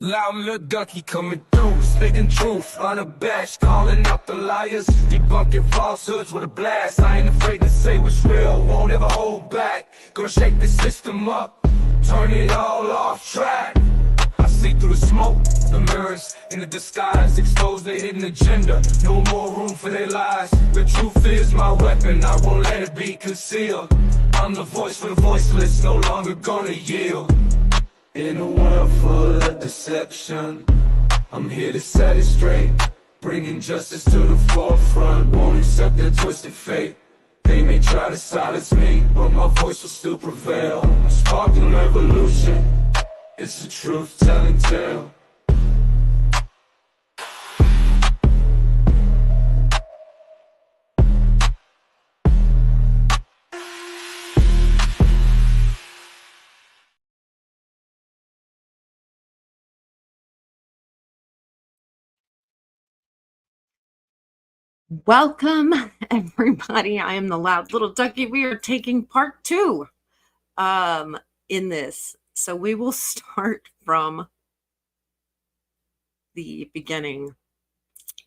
Loud little ducky coming through, spitting truth, unabashed, calling out the liars, debunking falsehoods with a blast. I ain't afraid to say what's real, won't ever hold back. Gonna shake the system up, turn it all off track. I see through the smoke, the mirrors in the disguise, expose their hidden agenda. No more room for their lies. The truth is my weapon, I won't let it be concealed. I'm the voice for the voiceless, no longer gonna yield. In a world full of deception, I'm here to set it straight, bringing justice to the forefront. Won't accept their twisted fate. They may try to silence me, but my voice will still prevail. A sparkling revolution, it's a truth-telling tale. Welcome, everybody. I am the loud little ducky. We are taking part 2 in this. So we will start from the beginning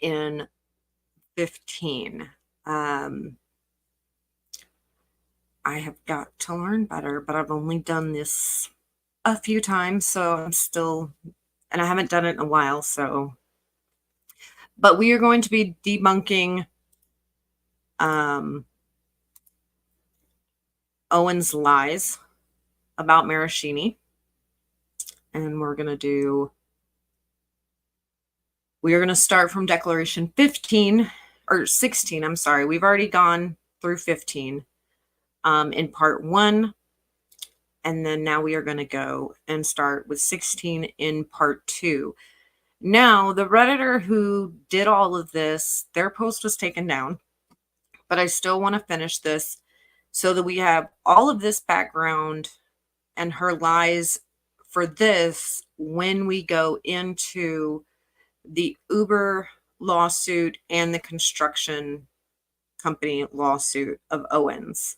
in 15. I have got to learn better, but I've only done this a few times, so I'm still, and I haven't done it in a while, so. But we are going to be debunking Owen's lies about Marraccini. And we are going to start from Declaration 15, or 16, I'm sorry. We've already gone through 15 in part 1. And then now we are going to go and start with 16 in part 2. Now, the Redditor who did all of this, their post was taken down, but I still want to finish this so that we have all of this background and her lies for this when we go into the Uber lawsuit and the construction company lawsuit of Owens.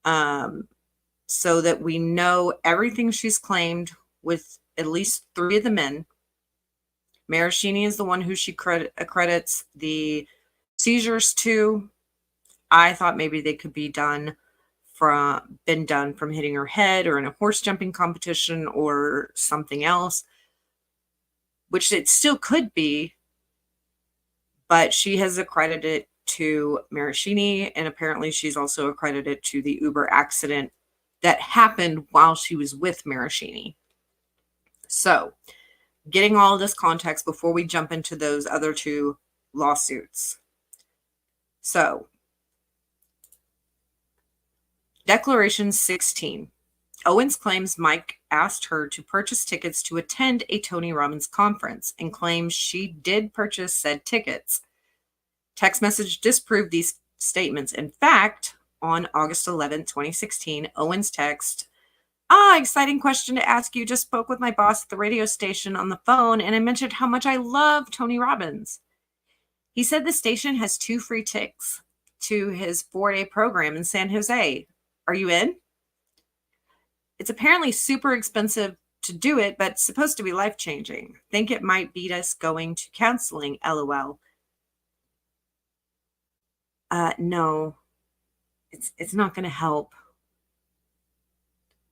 So that we know everything she's claimed with at least 3 of the men. Marraccini is the one who she accredits the seizures to. I thought maybe they could be done from hitting her head or in a horse jumping competition or something else, which it still could be, but she has accredited to Marraccini, and apparently she's also accredited to the Uber accident that happened while she was with Marraccini. So, getting all this context before we jump into those other 2 lawsuits. So, Declaration 16. Owens claims Mike asked her to purchase tickets to attend a Tony Robbins conference and claims she did purchase said tickets. Text message disproved these statements. In fact, on August 11, 2016, Owens text, exciting question to ask you. Just spoke with my boss at the radio station on the phone, and I mentioned how much I love Tony Robbins. He said the station has 2 free tickets to his 4-day program in San Jose. Are you in? It's apparently super expensive to do it, but it's supposed to be life-changing. Think it might beat us going to counseling, LOL. No, it's not going to help.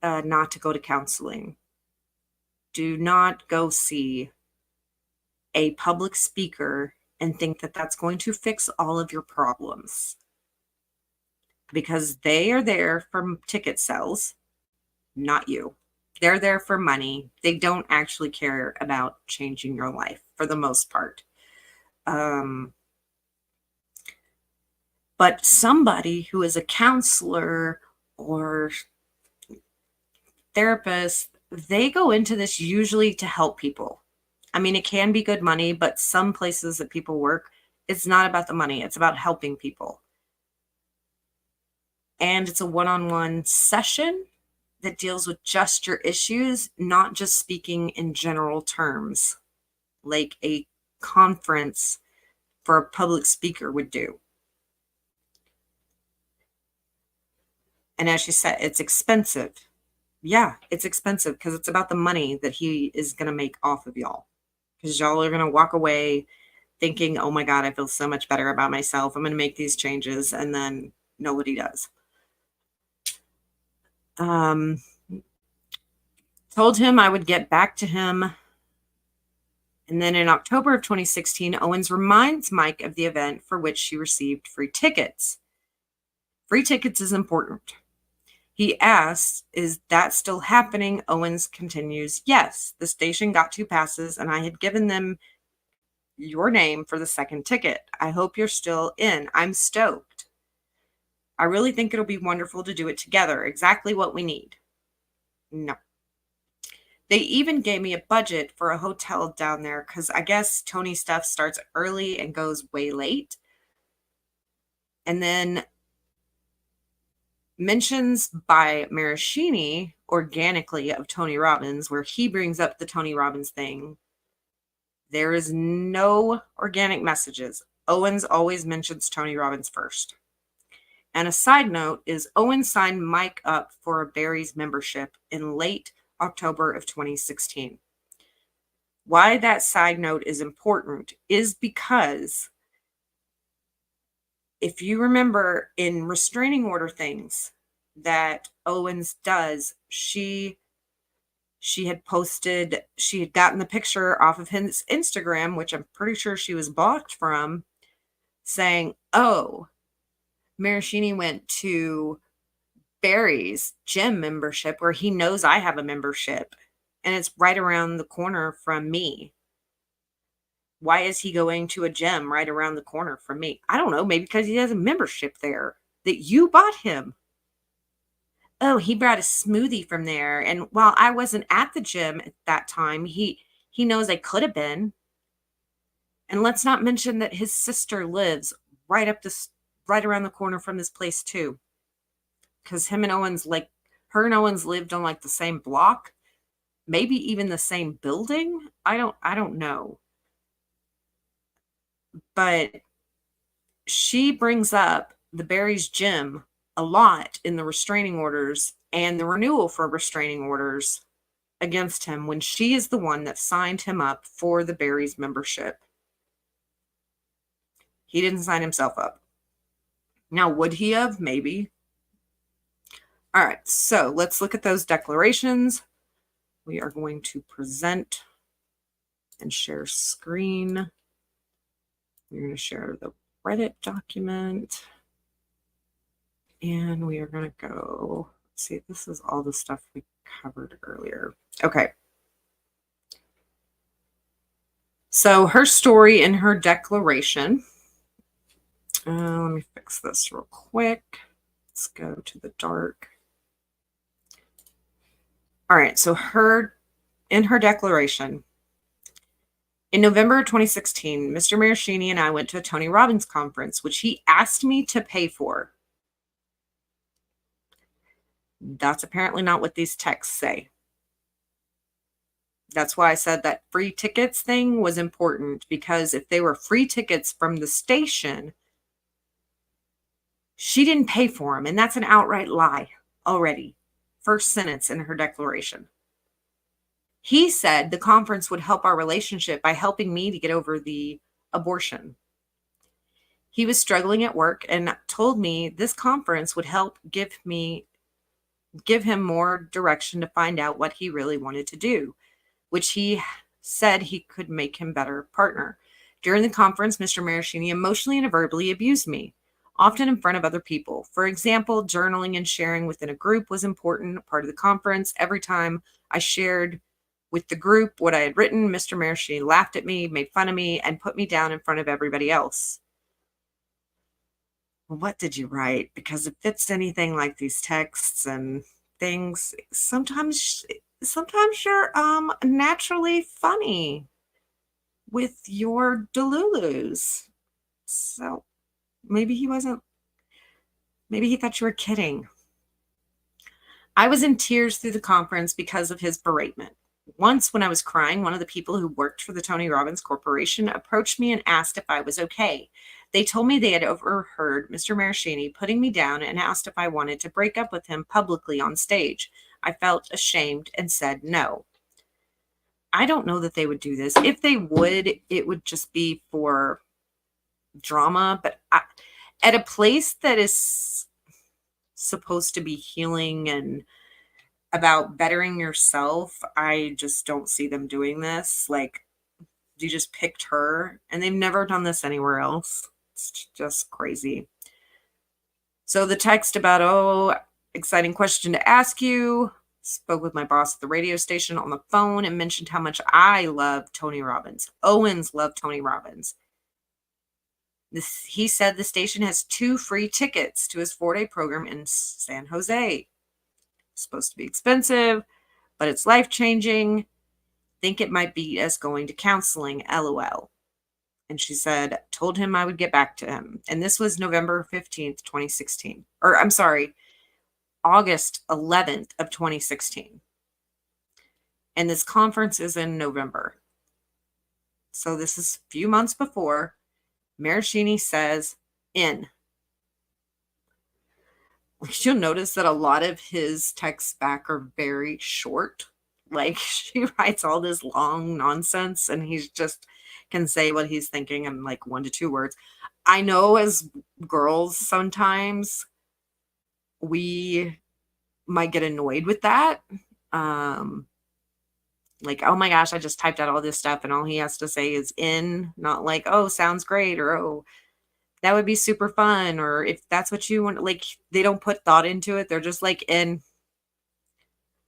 Not to go to counseling. Do not go see a public speaker and think that that's going to fix all of your problems. Because they are there for ticket sales, not you. They're there for money. They don't actually care about changing your life for the most part. But somebody who is a counselor or therapist, they go into this usually to help people. I mean, it can be good money, but some places that people work, it's not about the money. It's about helping people. And it's a one-on-one session that deals with just your issues, not just speaking in general terms, like a conference for a public speaker would do. And as she said, it's expensive. Yeah, it's expensive because it's about the money that he is going to make off of y'all. Because y'all are going to walk away thinking, oh my God, I feel so much better about myself. I'm going to make these changes. And then nobody does. Told him I would get back to him. And then in October of 2016, Owens reminds Mike of the event for which she received free tickets. Free tickets is important. He asks, is that still happening? Owens continues, yes, the station got 2 passes and I had given them your name for the second ticket. I hope you're still in. I'm stoked. I really think it'll be wonderful to do it together. Exactly what we need. No. They even gave me a budget for a hotel down there because I guess Tony stuff starts early and goes way late. And then mentions by Marraccini organically of Tony Robbins, where he brings up the Tony Robbins thing. There is no organic messages. Owens always mentions Tony Robbins first. And a side note is Owens signed Mike up for a Barry's membership in late October of 2016. Why that side note is important is because if you remember in restraining order things that Owens does, she had posted, she had gotten the picture off of his Instagram, which I'm pretty sure she was blocked from, saying, oh, Marraccini went to Barry's gym membership where he knows I have a membership and it's right around the corner from me. Why is he going to a gym right around the corner from me? I don't know. Maybe because he has a membership there that you bought him. Oh, he brought a smoothie from there. And while I wasn't at the gym at that time, he knows I could have been. And let's not mention that his sister lives right around the corner from this place too. Because her and Owens lived on like the same block, maybe even the same building. I don't know. But she brings up the Barry's gym a lot in the restraining orders and the renewal for restraining orders against him when she is the one that signed him up for the Barry's membership. He didn't sign himself up. Now, would he have? Maybe. All right, so let's look at those declarations. We are going to present and share screen. We're going to share the Reddit document. And we are going to go, let's see, this is all the stuff we covered earlier. Okay. So her story and her declaration. Let me fix this real quick. Let's go to the dark. All right, so in her declaration, in November 2016, Mr. Marraccini and I went to a Tony Robbins conference, which he asked me to pay for. That's apparently not what these texts say. That's why I said that free tickets thing was important, because if they were free tickets from the station, she didn't pay for them. And that's an outright lie already. First sentence in her declaration. He said the conference would help our relationship by helping me to get over the abortion. He was struggling at work and told me this conference would help give him more direction to find out what he really wanted to do, which he said he could make him better partner. During the conference, Mr. Marraccini emotionally and verbally abused me, often in front of other people. For example, journaling and sharing within a group was important part of the conference. Every time I shared with the group what I had written, Mr. Marraccini laughed at me, made fun of me, and put me down in front of everybody else. Well, what did you write? Because if it's anything like these texts and things, sometimes you're naturally funny with your delulus. So maybe he thought you were kidding. I was in tears through the conference because of his beratement. Once, when I was crying, one of the people who worked for the Tony Robbins Corporation approached me and asked if I was okay. They told me they had overheard Mr. Marraccini putting me down and asked if I wanted to break up with him publicly on stage. I felt ashamed and said no. I don't know that they would do this. If they would, it would just be for drama. But at a place that is supposed to be healing and about bettering yourself, I just don't see them doing this. Like, you just picked her, and they've never done this anywhere else. It's just crazy. So the text about, oh, exciting question to ask you. Spoke with my boss at the radio station on the phone and mentioned how much I love Tony Robbins. Owens loved Tony Robbins. He said the station has 2 free tickets to his 4-day program in San Jose. It's supposed to be expensive, but it's life-changing. Think it might beat us going to counseling, LOL. And she said, told him I would get back to him. And this was November 15th, 2016. Or I'm sorry, August 11th of 2016. And this conference is in November. So this is a few months before. Maraccini says, in. You'll notice that a lot of his texts back are very short. Like, she writes all this long nonsense, and he's just can say what he's thinking in like 1 to 2 words. I know as girls, sometimes we might get annoyed with that. Like, oh my gosh, I just typed out all this stuff and all he has to say is in, not like, oh, sounds great, or oh, that would be super fun, or if that's what you want. Like, they don't put thought into it. They're just like, in.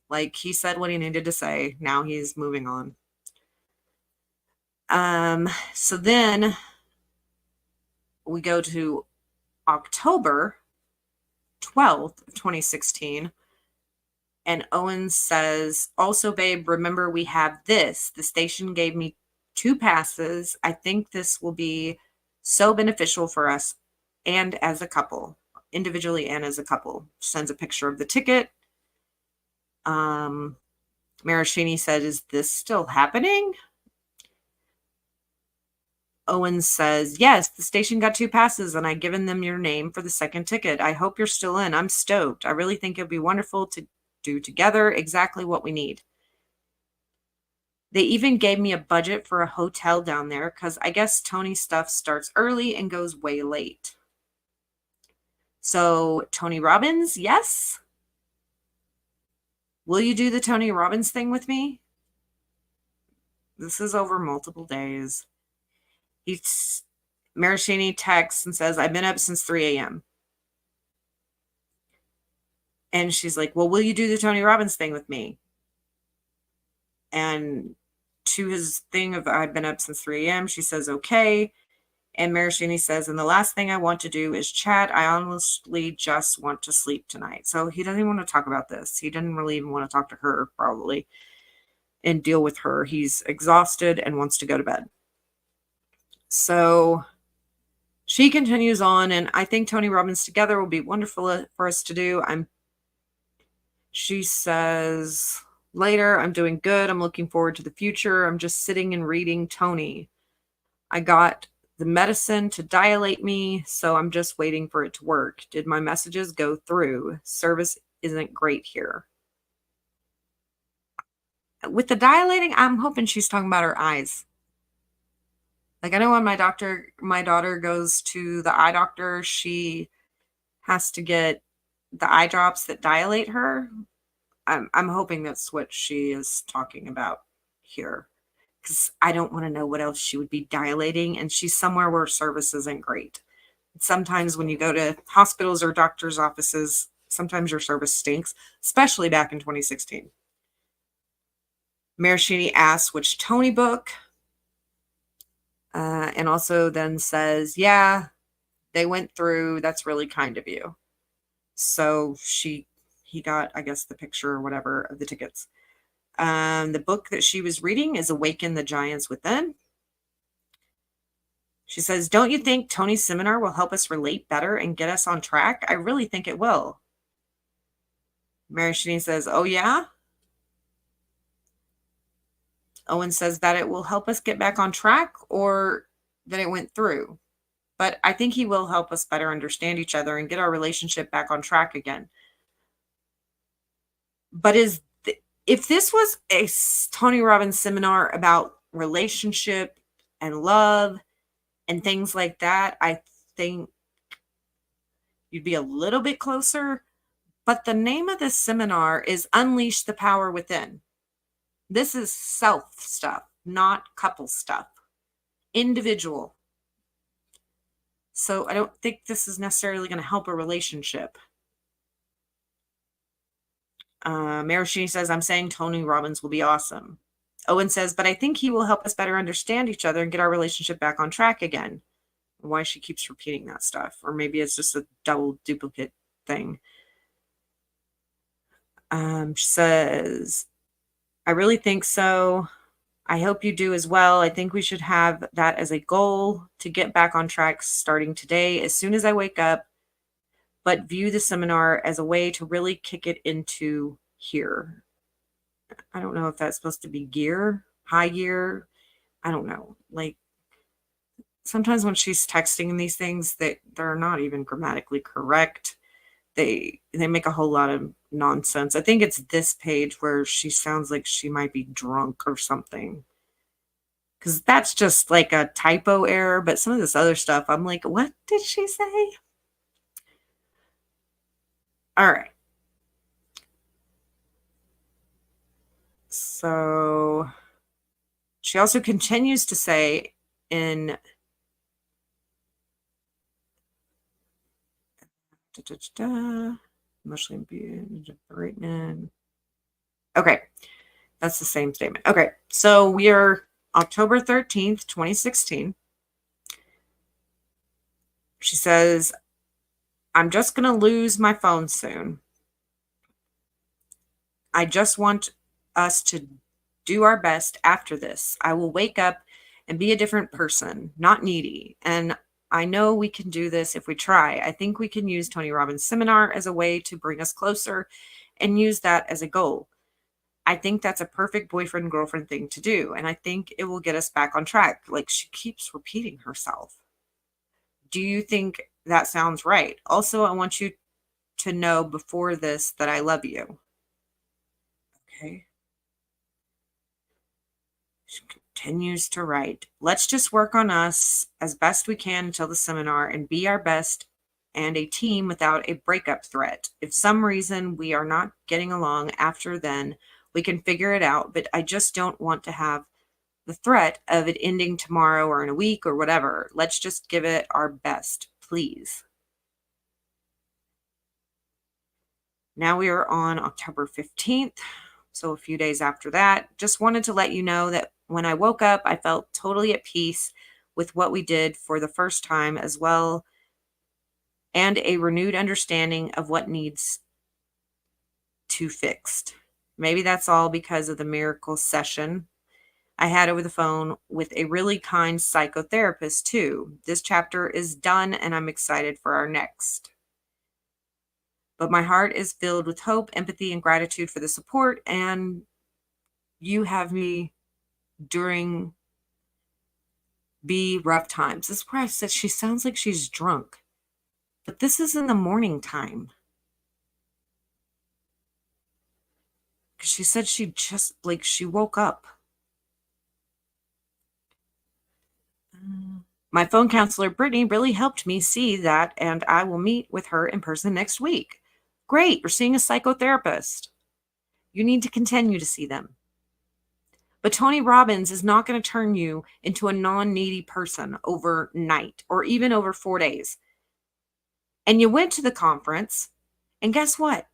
Like, he said what he needed to say. Now he's moving on. So then we go to October 12th, 2016. And Owens says, also, babe, remember we have this. The station gave me 2 passes. I think this will be so beneficial for us and as a couple, individually and as a couple. Sends a picture of the ticket. Marraccini said, is this still happening? Owens says, yes, the station got 2 passes and I've given them your name for the second ticket. I hope you're still in. I'm stoked. I really think it'd be wonderful to do together exactly what we need. They even gave me a budget for a hotel down there because I guess Tony's stuff starts early and goes way late. So, Tony Robbins, yes? Will you do the Tony Robbins thing with me? This is over multiple days. Marraccini texts and says, I've been up since 3 a.m. And she's like, well, will you do the Tony Robbins thing with me? And to his thing of, I've been up since 3 a.m., she says, okay. And Marraccini says, and the last thing I want to do is chat. I honestly just want to sleep tonight. So he doesn't even want to talk about this. He didn't really even want to talk to her, probably, and deal with her. He's exhausted and wants to go to bed. So she continues on, and I think Tony Robbins together will be wonderful for us to do. She says, later, I'm doing good. I'm looking forward to the future. I'm just sitting and reading Tony. I got the medicine to dilate me, so I'm just waiting for it to work. Did my messages go through? Service isn't great here. With the dilating, I'm hoping she's talking about her eyes. Like, I know when my daughter goes to the eye doctor, she has to get the eye drops that dilate her. I'm hoping that's what she is talking about here, because I don't want to know what else she would be dilating, and she's somewhere where service isn't great. Sometimes when you go to hospitals or doctor's offices, sometimes your service stinks, especially back in 2016. Maraccini asks which Tony book, and also then says, yeah, they went through. That's really kind of you. So he got, I guess, the picture or whatever of the tickets. The book that she was reading is Awaken the Giants Within. She says, don't you think Tony's seminar will help us relate better and get us on track? I really think it will. Marraccini says, oh, yeah? Owen says that it will help us get back on track, or that it went through. But I think he will help us better understand each other and get our relationship back on track again. But if this was a Tony Robbins seminar about relationship and love and things like that, I think you'd be a little bit closer. But the name of this seminar is Unleash the Power Within. This is self stuff, not couple stuff, individual. So I don't think this is necessarily going to help a relationship. Maraccini says, I'm saying Tony Robbins will be awesome. Owen says, but I think he will help us better understand each other and get our relationship back on track again. Why she keeps repeating that stuff. Or maybe it's just a double duplicate thing. She says, I really think so. I hope you do as well. I think we should have that as a goal to get back on track starting today as soon as I wake up, but view the seminar as a way to really kick it into here. I don't know if that's supposed to be gear, high gear. I don't know. Like sometimes when she's texting these things that they're not even grammatically correct. They make a whole lot of nonsense. I think it's this page where she sounds like she might be drunk or something. Because that's just like a typo error. But some of this other stuff, I'm like, what did she say? All right. So she also continues to say in emotionally abused. Okay, that's the same statement. Okay, so we are October 13th, 2016. She says, I'm just going to lose my phone soon. I just want us to do our best after this. I will wake up and be a different person, not needy. And I know we can do this if we try. I think we can use Tony Robbins' seminar as a way to bring us closer and use that as a goal. I think that's a perfect boyfriend girlfriend thing to do. And I think it will get us back on track. Like she keeps repeating herself. Do you think that sounds right? Also, I want you to know before this that I love you. Okay. She continues to write. Let's just work on us as best we can until the seminar and be our best and a team without a breakup threat. If some reason we are not getting along after then, we can figure it out, but I just don't want to have the threat of it ending tomorrow or in a week or whatever. Let's just give it our best, please. Now we are on October 15th, so a few days after that. Just wanted to let you know that when I woke up, I felt totally at peace with what we did for the first time as well, and a renewed understanding of what needs to fixed. Maybe that's all because of the miracle session I had over the phone with a really kind psychotherapist too. This chapter is done and I'm excited for our next. But my heart is filled with hope, empathy, and gratitude for the support, and you have me during rough times. This is where I said she sounds like she's drunk. But this is in the morning time. Because she said she just, like, she woke up. My phone counselor, Brittany, really helped me see that, and I will meet with her in person next week. Great, you're seeing a psychotherapist. You need to continue to see them. But Tony Robbins is not going to turn you into a non-needy person overnight or even over 4 days. And you went to the conference, and guess what?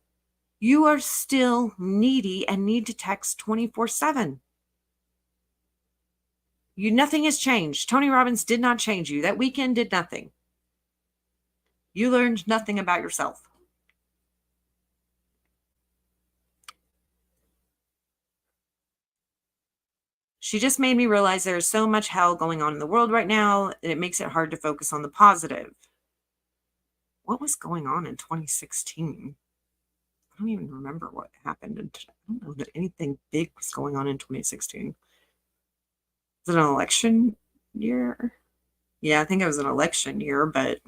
You are still needy and need to text 24/7. Nothing has changed. Tony Robbins did not change you. That weekend did nothing. You learned nothing about yourself. She just made me realize there is so much hell going on in the world right now that it makes it hard to focus on the positive. What was going on in 2016? I don't even remember what happened. I don't know that anything big was going on in 2016. Was it an election year? Yeah, I think it was an election year, but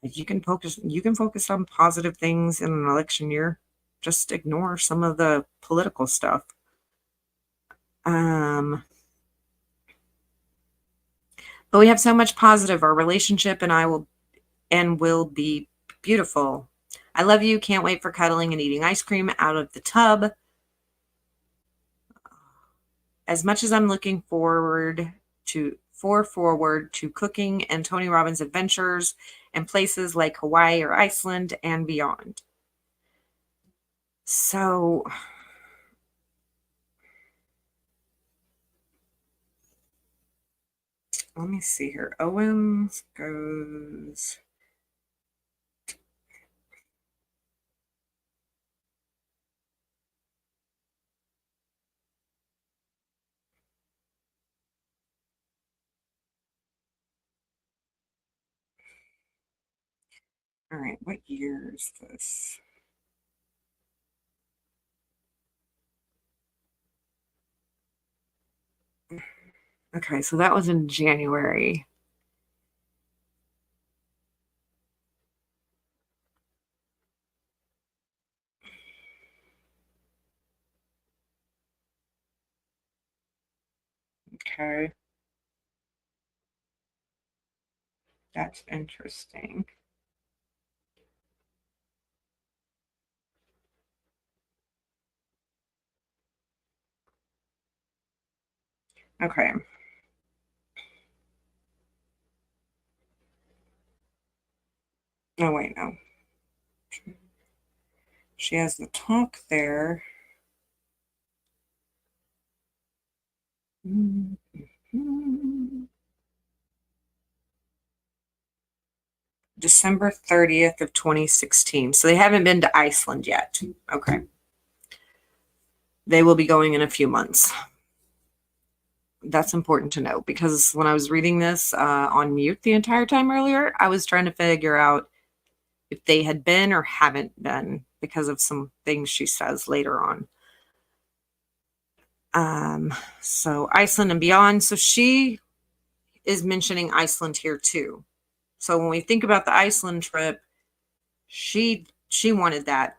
You can focus on positive things in an election year. Just ignore some of the political stuff. Um, but we have so much positive. Our relationship and will be beautiful. I love you. Can't wait for cuddling and eating ice cream out of the tub. As much as I'm looking forward to cooking and Tony Robbins adventures and places like Hawaii or Iceland and beyond. So let me see here. Owens goes. All right, what year is this? Okay, so that was in January. Okay, that's interesting. Okay. Oh, wait, no. She has the talk there. December 30th of 2016. So they haven't been to Iceland yet. Okay. They will be going in a few months. That's important to know because when I was reading this on mute the entire time earlier, I was trying to figure out if they had been or haven't been because of some things she says later on. So Iceland and beyond. So she is mentioning Iceland here too. So when we think about the Iceland trip, she wanted that,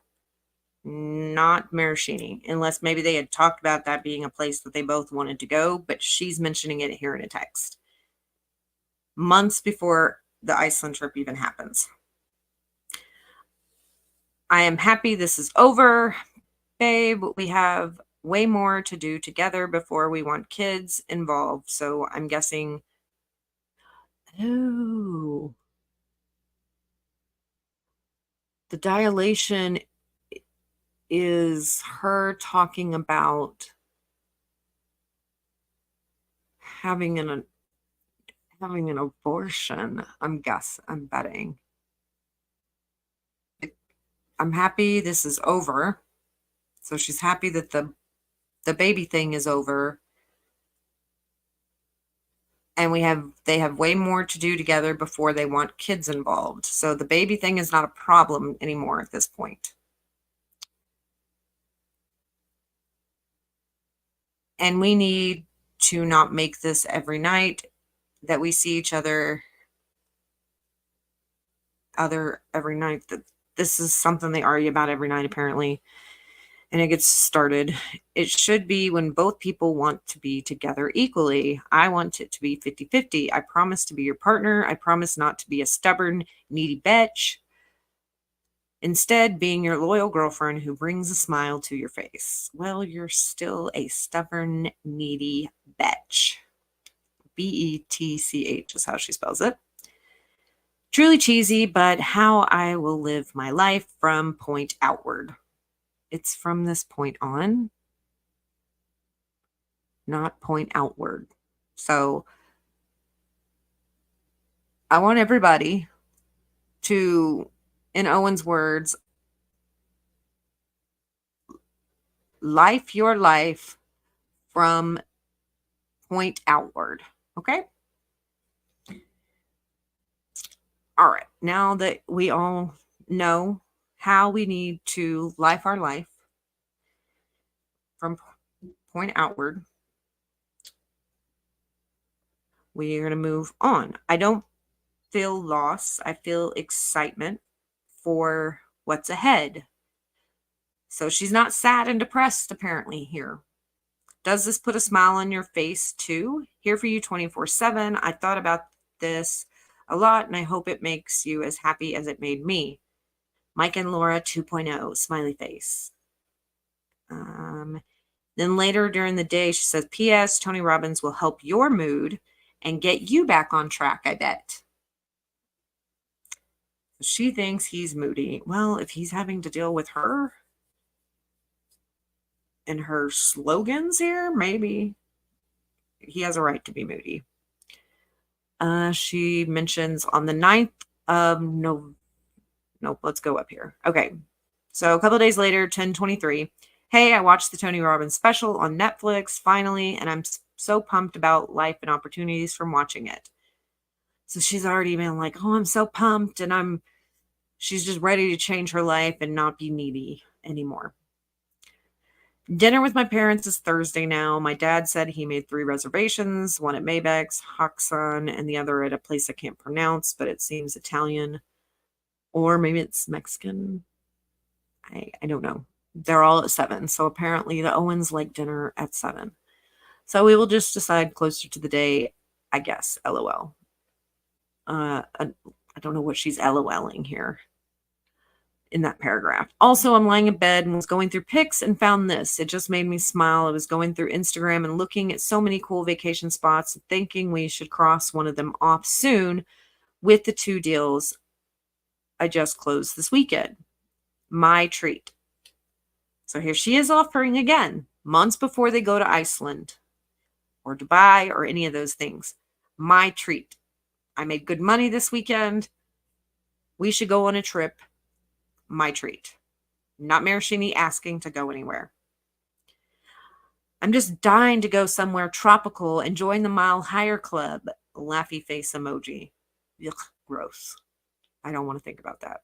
not Marraccini, unless maybe they had talked about that being a place that they both wanted to go, but she's mentioning it here in a text. Months before the Iceland trip even happens. I am happy this is over, babe. We have way more to do together before we want kids involved. So I'm guessing, oh, the dilation is her talking about having an abortion. I'm betting. I'm happy this is over. So she's happy that the baby thing is over. And they have way more to do together before they want kids involved. So the baby thing is not a problem anymore at this point. And we need to not make this every night that we see each other every night. That this is something they argue about every night apparently. And it gets started. It should be when both people want to be together equally. I want it to be 50-50. I promise to be your partner. I promise not to be a stubborn, needy bitch. Instead, being your loyal girlfriend who brings a smile to your face. Well, you're still a stubborn, needy bitch. Betch is how she spells it. Truly cheesy, but how I will live my life from point outward. It's from this point on, not point outward. So I want everybody to, in Owen's words, life your life from point outward. Okay? All right. Now that we all know how we need to life our life from point outward, we are going to move on. I don't feel loss. I feel excitement for what's ahead. So she's not sad and depressed, apparently, here. Does this put a smile on your face, too? Here for you 24/7. I thought about this a lot, and I hope it makes you as happy as it made me. Mike and Laura 2.0, smiley face. Then later during the day, she says, P.S. Tony Robbins will help your mood and get you back on track, I bet. She thinks he's moody. Well, if he's having to deal with her and her slogans here, maybe he has a right to be moody. She mentions on the 9th of November. Nope, let's go up here. Okay. So a couple of days later, 10/23. Hey, I watched the Tony Robbins special on Netflix finally, and I'm so pumped about life and opportunities from watching it. So she's already been like, oh, I'm so pumped, and she's just ready to change her life and not be needy anymore. Dinner with my parents is Thursday now. My dad said he made 3 reservations, one at Maybeck's, Hoxton, and the other at a place I can't pronounce, but it seems Italian. Or maybe it's Mexican. I don't know. They're all at 7. So apparently the Owens like dinner at 7. So we will just decide closer to the day, I guess. LOL. I don't know what she's LOLing here in that paragraph. Also, I'm lying in bed and was going through pics and found this. It just made me smile. I was going through Instagram and looking at so many cool vacation spots and thinking we should cross one of them off soon with the 2 deals I just closed this weekend. My treat. So here she is offering again, months before they go to Iceland or Dubai or any of those things. My treat. I made good money this weekend. We should go on a trip. My treat. Not Marraccini asking to go anywhere. I'm just dying to go somewhere tropical and join the Mile Higher Club. Laughy face emoji. Ugh, gross. I don't want to think about that.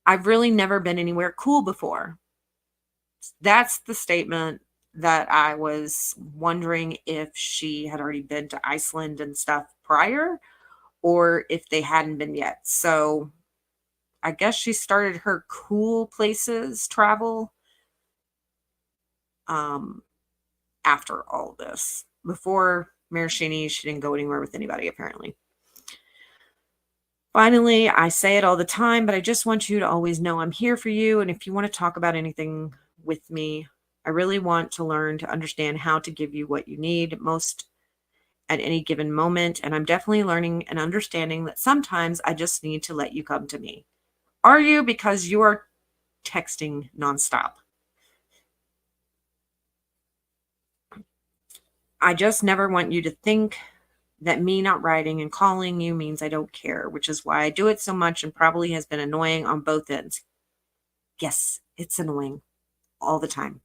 I've really never been anywhere cool before. That's the statement that I was wondering if she had already been to Iceland and stuff prior or if they hadn't been yet. So I guess she started her cool places travel after all this. Before Marraccini, she didn't go anywhere with anybody, apparently. Finally, I say it all the time, but I just want you to always know I'm here for you. And if you want to talk about anything with me, I really want to learn to understand how to give you what you need most at any given moment. And I'm definitely learning and understanding that sometimes I just need to let you come to me. Are you? Because you are texting nonstop. I just never want you to think that me not writing and calling you means I don't care, which is why I do it so much and probably has been annoying on both ends. Yes, it's annoying all the time.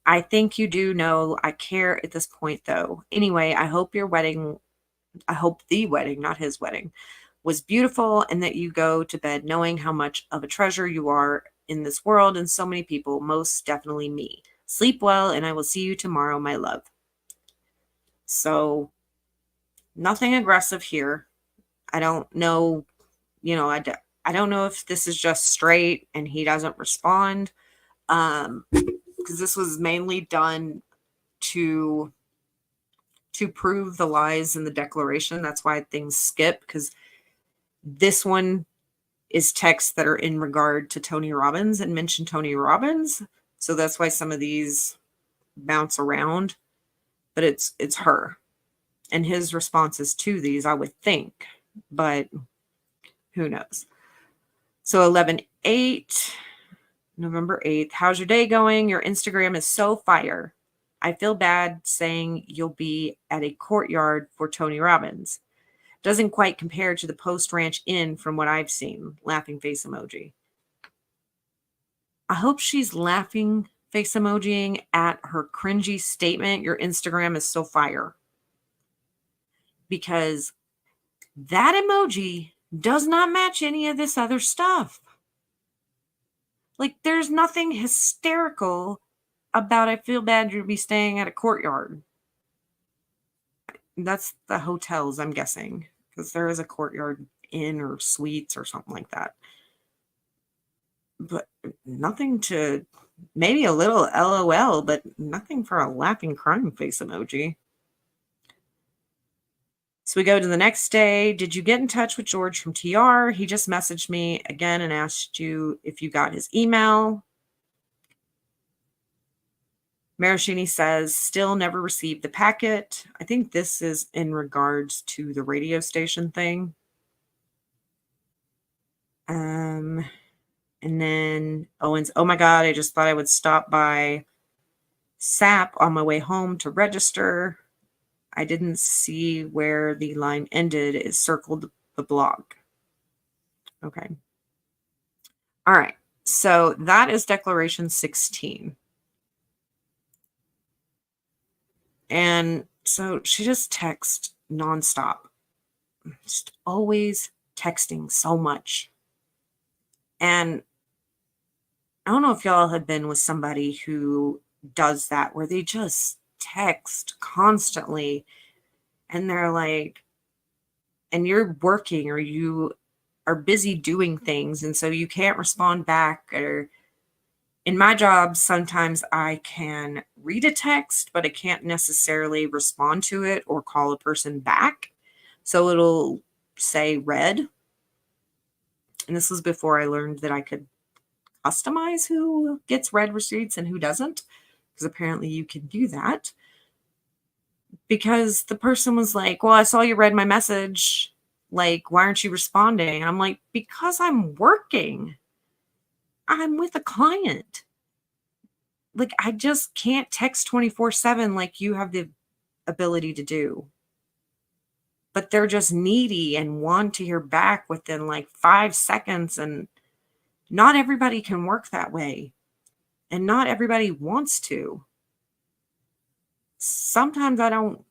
I think you do know I care at this point, though. Anyway, I hope the wedding, not his wedding, was beautiful and that you go to bed knowing how much of a treasure you are in this world and so many people, most definitely me. Sleep well, and I will see you tomorrow, my love. So nothing aggressive here. I don't know, I don't know if this is just straight and he doesn't respond. Because this was mainly done to prove the lies in the declaration. That's why things skip, because this one is texts that are in regard to Tony Robbins and mention Tony Robbins. So that's why some of these bounce around. But it's her. And his responses to these, I would think. But who knows? So 11/8, November 8th. How's your day going? Your Instagram is so fire. I feel bad saying you'll be at a courtyard for Tony Robbins. Doesn't quite compare to the Post Ranch Inn from what I've seen. Laughing face emoji. I hope she's laughing face emojiing at her cringy statement. Your Instagram is so fire. Because that emoji does not match any of this other stuff. Like, there's nothing hysterical about I feel bad you'll be staying at a courtyard. That's the hotels, I'm guessing. because there is a Courtyard Inn or Suites or something like that. But nothing to, maybe a little LOL, but nothing for a laughing crying face emoji. So we go to the next day. Did you get in touch with George from TR? He just messaged me again and asked you if you got his email. Maraccini says, still never received the packet. I think this is in regards to the radio station thing. And then Owens, oh my God, I just thought I would stop by SAP on my way home to register. I didn't see where the line ended. It circled the blog. Okay. All right. So that is Declaration 16. And so she just texts nonstop. Just always texting so much. And I don't know if y'all have been with somebody who does that, where they just text constantly and they're like, and you're working or you are busy doing things, and so you can't respond back. Or in my job, sometimes I can read a text, but I can't necessarily respond to it or call a person back. So it'll say read. And this was before I learned that I could customize who gets read receipts and who doesn't, because apparently you can do that. Because the person was like, well, I saw you read my message. Like, why aren't you responding? And I'm like, because I'm working. I'm with a client. Like, I just can't text 24/7 like you have the ability to do. But they're just needy and want to hear back within like 5 seconds. And not everybody can work that way. And not everybody wants to. Sometimes I don't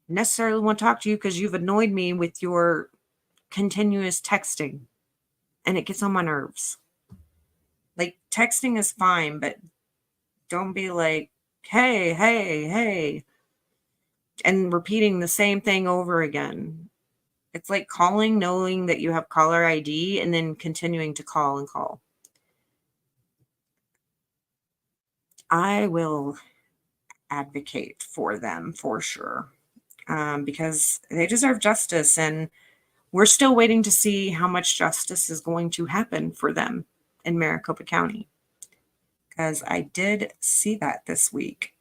necessarily want to talk to you because you've annoyed me with your continuous texting. And it gets on my nerves. Like, texting is fine, but don't be like, hey, hey, hey, and repeating the same thing over again. It's like calling, knowing that you have caller ID, and then continuing to call and call. I will advocate for them for sure, because they deserve justice, and we're still waiting to see how much justice is going to happen for them in Maricopa County. Because I did see that this week,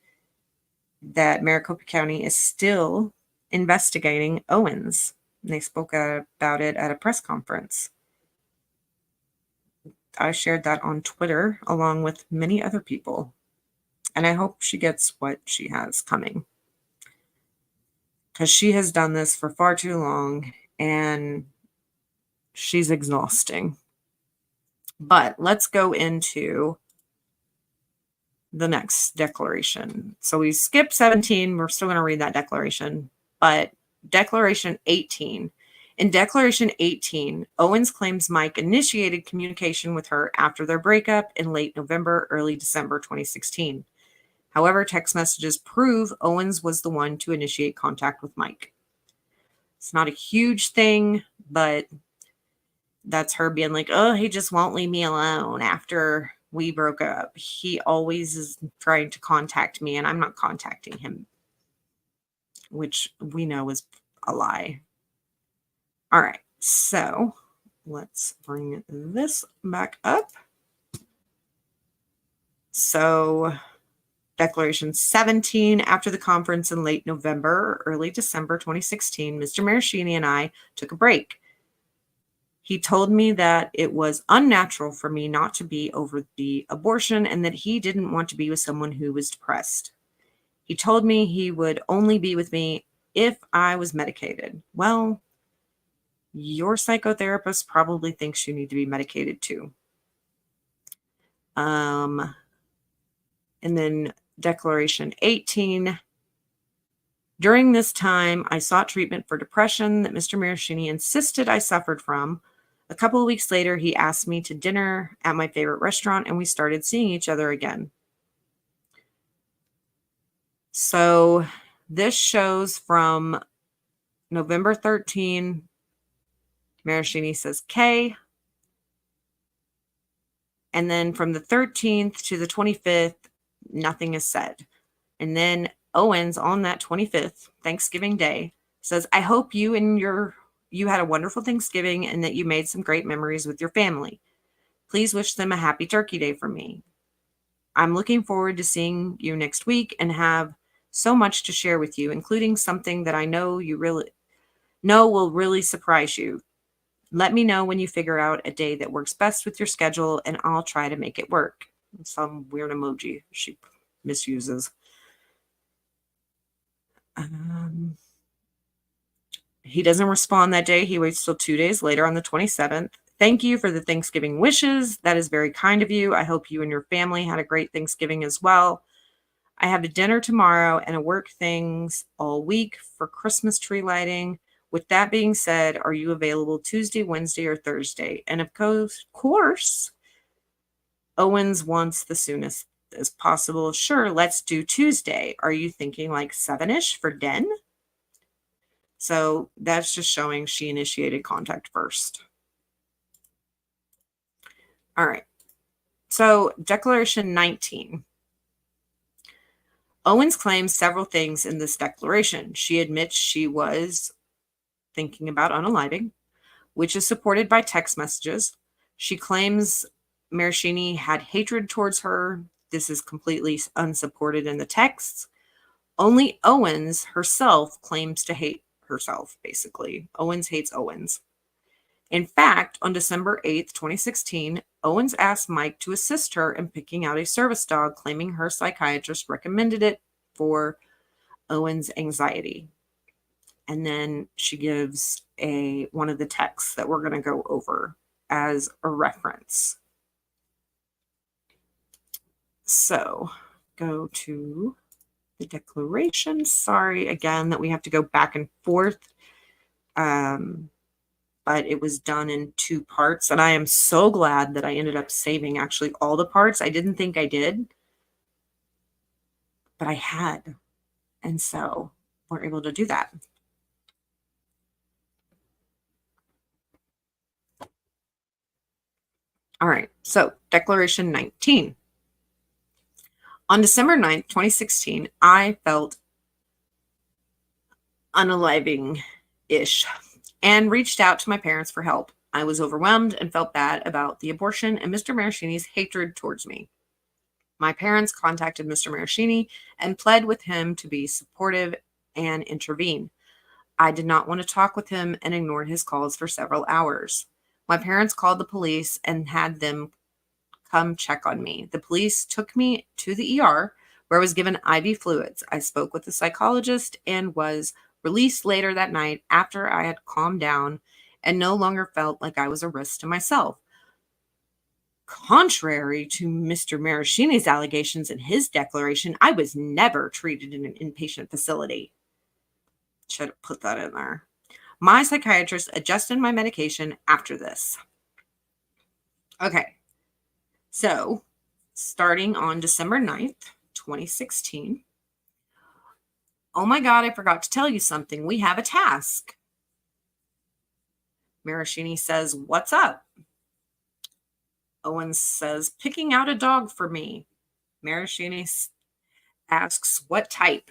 that Maricopa County is still investigating Owens. They spoke about it at a press conference. I shared that on Twitter along with many other people. And I hope she gets what she has coming. Because she has done this for far too long and she's exhausting. But let's go into the next declaration. So we skipped 17. We're still going to read that declaration. But Declaration 18. In Declaration 18, Owens claims Mike initiated communication with her after their breakup in late November, early December 2016. However, text messages prove Owens was the one to initiate contact with Mike. It's not a huge thing, but that's her being like, oh, he just won't leave me alone after we broke up. He always is trying to contact me, and I'm not contacting him, which we know is a lie. All right, so let's bring this back up. So Declaration 17, after the conference in late November, early December 2016, Mr. Maraccini and I took a break. He told me that it was unnatural for me not to be over the abortion and that he didn't want to be with someone who was depressed. He told me he would only be with me if I was medicated. Well, your psychotherapist probably thinks you need to be medicated too. And then Declaration 18. During this time, I sought treatment for depression that Mr. Maraccini insisted I suffered from. A couple of weeks later, he asked me to dinner at my favorite restaurant, and we started seeing each other again. So this shows from November 13, Maraccini says K. And then from the 13th to the 25th, nothing is said. And then Owens on that 25th, Thanksgiving Day, says, I hope you had a wonderful Thanksgiving and that you made some great memories with your family. Please wish them a happy Turkey Day from me. I'm looking forward to seeing you next week and have so much to share with you, including something that I know will really surprise you. Let me know when you figure out a day that works best with your schedule, and I'll try to make it work. Some weird emoji she misuses. He doesn't respond that day. He waits till 2 days later on the 27th. Thank you for the Thanksgiving wishes. That is very kind of you. I hope you and your family had a great Thanksgiving as well. I have a dinner tomorrow and a work things all week for Christmas tree lighting. With that being said, are you available Tuesday, Wednesday, or Thursday? And of course, Owens wants the soonest as possible. Sure, let's do Tuesday. Are you thinking like 7-ish for Den? So that's just showing she initiated contact first. All right. So Declaration 19. Owens claims several things in this declaration. She admits she was thinking about unaliving, which is supported by text messages. She claims Marraccini had hatred towards her. This is completely unsupported in the texts. Only Owens herself claims to hate herself, basically. Owens hates Owens. In fact, on December 8th, 2016, Owens asked Mike to assist her in picking out a service dog, claiming her psychiatrist recommended it for Owens' anxiety. And then she gives one of the texts that we're going to go over as a reference. So go to the declaration. Sorry again that we have to go back and forth. But it was done in 2 parts. And I am so glad that I ended up saving actually all the parts. I didn't think I did, but I had. And so we're able to do that. All right, so Declaration 19. On December 9th, 2016, I felt unaliving-ish and reached out to my parents for help. I was overwhelmed and felt bad about the abortion and Mr. Maraccini's hatred towards me. My parents contacted Mr. Marraccini and pled with him to be supportive and intervene. I did not want to talk with him and ignored his calls for several hours. My parents called the police and had them come check on me. The police took me to the ER where I was given IV fluids. I spoke with the psychologist and was released later that night after I had calmed down and no longer felt like I was a risk to myself. Contrary to Mr. Maraccini's allegations in his declaration, I was never treated in an inpatient facility. Should have put that in there. My psychiatrist adjusted my medication after this. Okay. So, starting on December 9th, 2016. Oh my God, I forgot to tell you something. We have a task. Marraccini says, what's up? Owens says, picking out a dog for me. Marraccini asks, what type?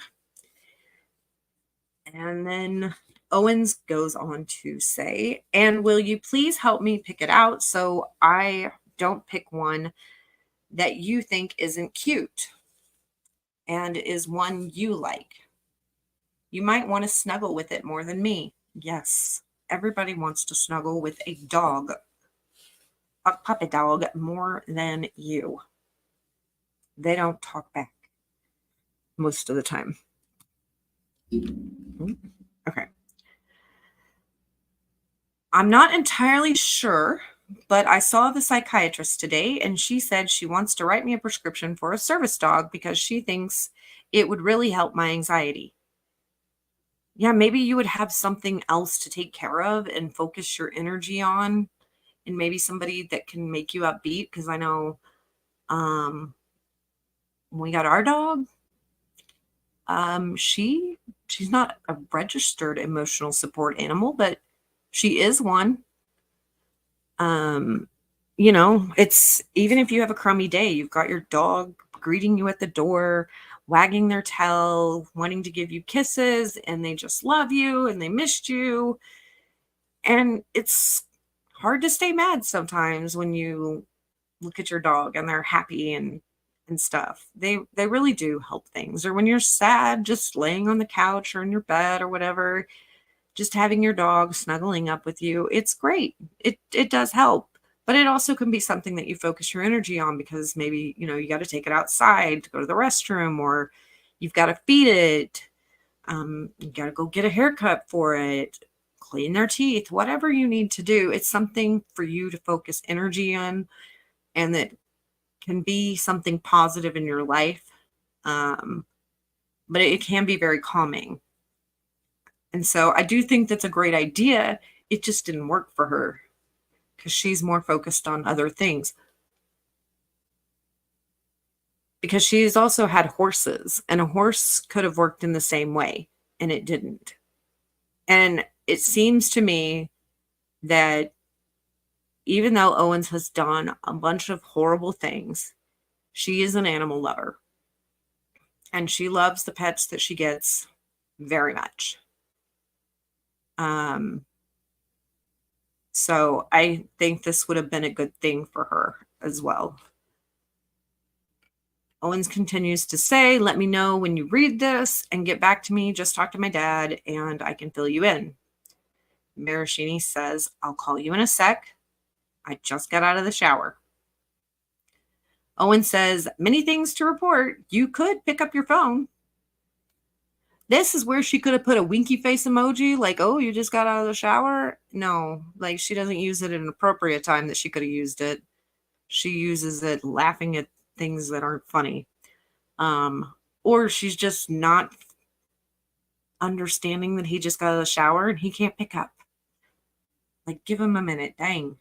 And then Owens goes on to say, and will you please help me pick it out so I don't pick one that you think isn't cute and is one you like? You might want to snuggle with it more than me. Yes, everybody wants to snuggle with a dog, a puppy dog, more than you. They don't talk back most of the time. Okay. I'm not entirely sure, but I saw the psychiatrist today and she said she wants to write me a prescription for a service dog because she thinks it would really help my anxiety. Yeah, maybe you would have something else to take care of and focus your energy on, and maybe somebody that can make you upbeat, because I know when we got our dog, she She's not a registered emotional support animal, but she is one. It's even if you have a crummy day, you've got your dog greeting you at the door, wagging their tail, wanting to give you kisses, and they just love you and they missed you. And it's hard to stay mad sometimes when you look at your dog and they're happy and stuff. They really do help things. Or when you're sad, just laying on the couch or in your bed or whatever, just having your dog snuggling up with you, it's great. It does help. But it also can be something that you focus your energy on because maybe, you got to take it outside to go to the restroom, or you've got to feed it. You got to go get a haircut for it, clean their teeth, whatever you need to do. It's something for you to focus energy on, and that can be something positive in your life. But it can be very calming. And so I do think that's a great idea. It just didn't work for her because she's more focused on other things. Because she's also had horses, and a horse could have worked in the same way, and it didn't. And it seems to me that even though Owens has done a bunch of horrible things, she is an animal lover. And she loves the pets that she gets very much. So I think this would have been a good thing for her as well. Owens continues to say, let me know when you read this and get back to me. Just talk to my dad and I can fill you in. Marraccini says, I'll call you in a sec. I just got out of the shower. Owen says, many things to report. You could pick up your phone. This is where she could have put a winky face emoji, like, oh, you just got out of the shower? No, like she doesn't use it at an appropriate time that she could have used it. She uses it laughing at things that aren't funny. Or she's just not understanding that he just got out of the shower and he can't pick up. Like, give him a minute, dang.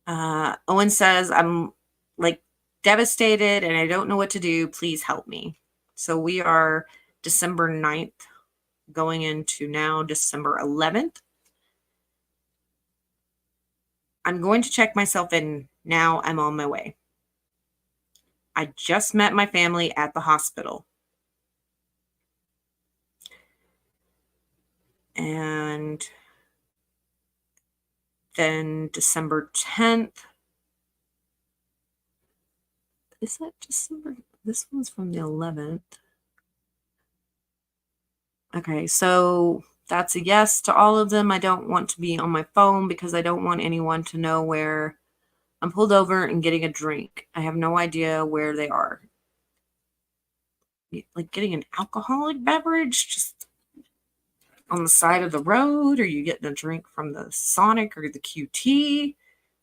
Owen says, I'm like devastated and I don't know what to do. Please help me. So we are December 9th going into now December 11th. I'm going to check myself in now. I'm on my way. I just met my family at the hospital. And then December 10th. Is that December? This one's from the 11th. Okay, so that's a yes to all of them. I don't want to be on my phone because I don't want anyone to know where I'm pulled over and getting a drink. I have no idea where they are. Like getting an alcoholic beverage just on the side of the road, or you getting a drink from the Sonic or the QT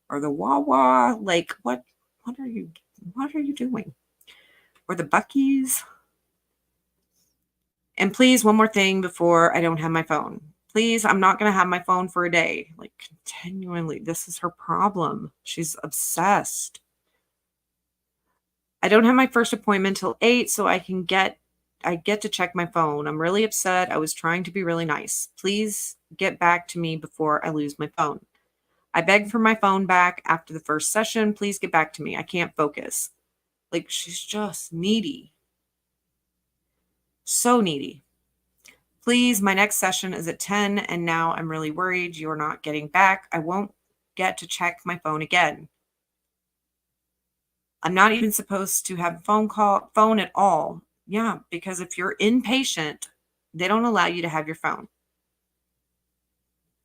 or the Wawa? Like what are you doing? Or the Buc-ee's? And please, one more thing before I don't have my phone. Please, I'm not going to have my phone for a day. Like, continually, this is her problem. She's obsessed. I don't have my first appointment till 8, so I get to check my phone. I'm really upset. I was trying to be really nice. Please get back to me before I lose my phone. I begged for my phone back after the first session. Please get back to me. I can't focus. Like, she's just needy. So needy. Please, my next session is at 10, and now I'm really worried you're not getting back. I won't get to check my phone again. I'm not even supposed to have a phone at all. Yeah, because if you're inpatient, they don't allow you to have your phone.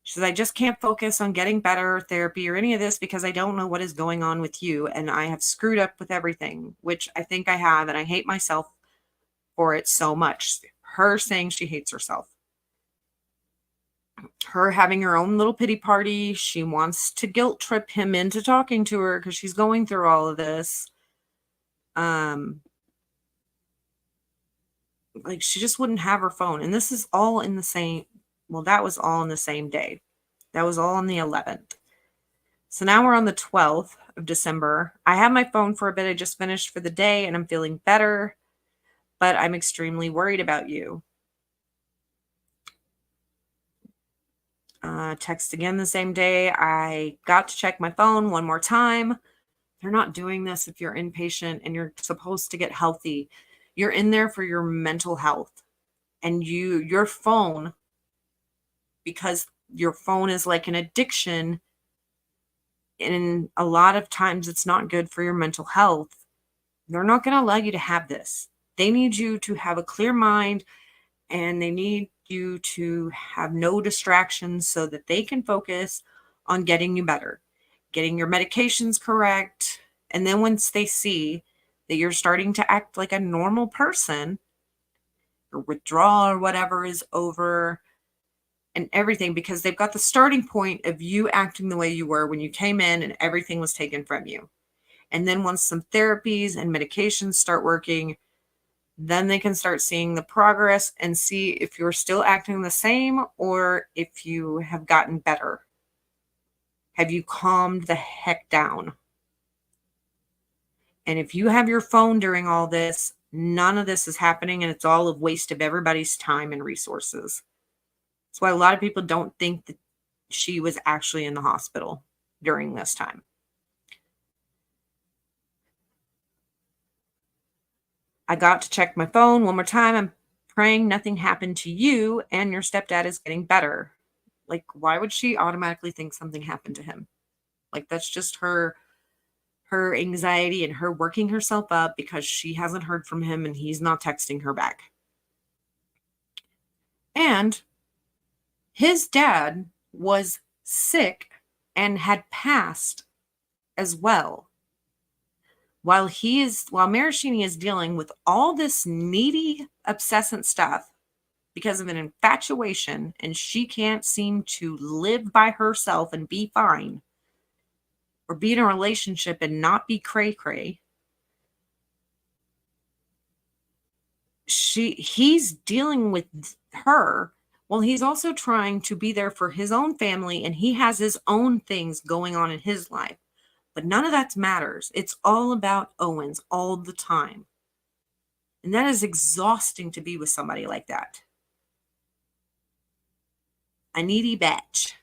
She says, I just can't focus on getting better therapy or any of this because I don't know what is going on with you, and I have screwed up with everything, which I think I have, and I hate myself for it so much. Her saying she hates herself. Her having her own little pity party. She wants to guilt trip him into talking to her because she's going through all of this. Like she just wouldn't have her phone. And this is all in the same, well, that was all in the same day. That was all on the 11th. So now we're on the 12th of December. I have my phone for a bit. I just finished for the day and I'm feeling better. but I'm extremely worried about you. Text again the same day. I got to check my phone one more time. They're not doing this if you're inpatient and you're supposed to get healthy. You're in there for your mental health. And your phone, because your phone is like an addiction, and a lot of times it's not good for your mental health. They're not going to allow you to have this. They need you to have a clear mind, and they need you to have no distractions so that they can focus on getting you better, getting your medications correct. And then once they see that you're starting to act like a normal person, your withdrawal or whatever is over and everything, because they've got the starting point of you acting the way you were when you came in and everything was taken from you. And then once some therapies and medications start working, then they can start seeing the progress and see if you're still acting the same or if you have gotten better. Have you calmed the heck down? And if you have your phone during all this, none of this is happening, and it's all a waste of everybody's time and resources. That's why a lot of people don't think that she was actually in the hospital during this time. I got to check my phone one more time. I'm praying nothing happened to you and your stepdad is getting better. Like, why would she automatically think something happened to him? Like, that's just her anxiety and her working herself up because she hasn't heard from him and he's not texting her back. And his dad was sick and had passed as well. While Marraccini is dealing with all this needy, obsessant stuff because of an infatuation, and she can't seem to live by herself and be fine, or be in a relationship and not be cray-cray, he's dealing with her while he's also trying to be there for his own family, and he has his own things going on in his life. But none of that matters. It's all about Owens all the time. And that is exhausting to be with somebody like that. A needy bitch.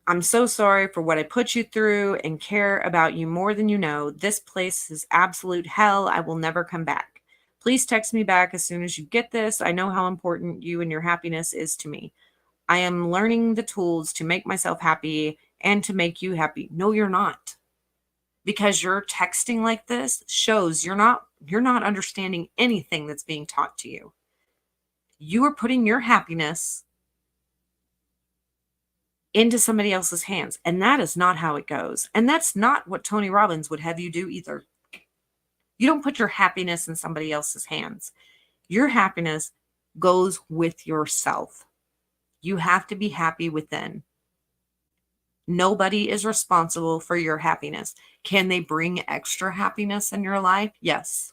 I'm so sorry for what I put you through and care about you more than you know. This place is absolute hell. I will never come back. Please text me back as soon as you get this. I know how important you and your happiness is to me. I am learning the tools to make myself happy and to make you happy. No, you're not. Because you're texting like this shows you're not understanding anything that's being taught to you. You are putting your happiness into somebody else's hands. And that is not how it goes. And that's not what Tony Robbins would have you do either. You don't put your happiness in somebody else's hands. Your happiness goes with yourself. You have to be happy within. Nobody is responsible for your happiness. Can they bring extra happiness in your life? Yes.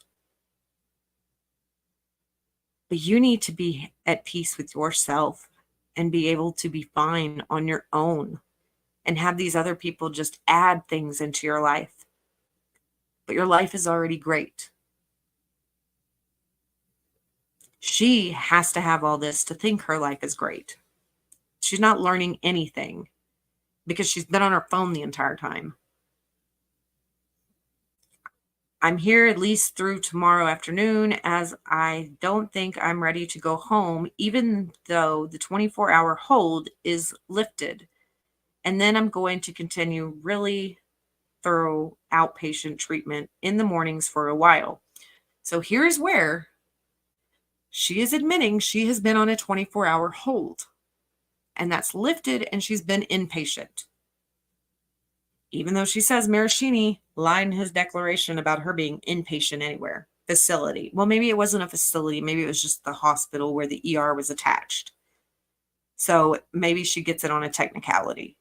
But you need to be at peace with yourself and be able to be fine on your own and have these other people just add things into your life. But your life is already great. She has to have all this to think her life is great. She's not learning anything because she's been on her phone the entire time. I'm here at least through tomorrow afternoon, as I don't think I'm ready to go home, even though the 24-hour hold is lifted. And then I'm going to continue really thorough outpatient treatment in the mornings for a while. So here's where she is admitting she has been on a 24-hour hold. And that's lifted, and she's been inpatient. Even though she says Marraccini lied in his declaration about her being inpatient anywhere. Facility. Well, maybe it wasn't a facility. Maybe it was just the hospital where the ER was attached. So maybe she gets it on a technicality.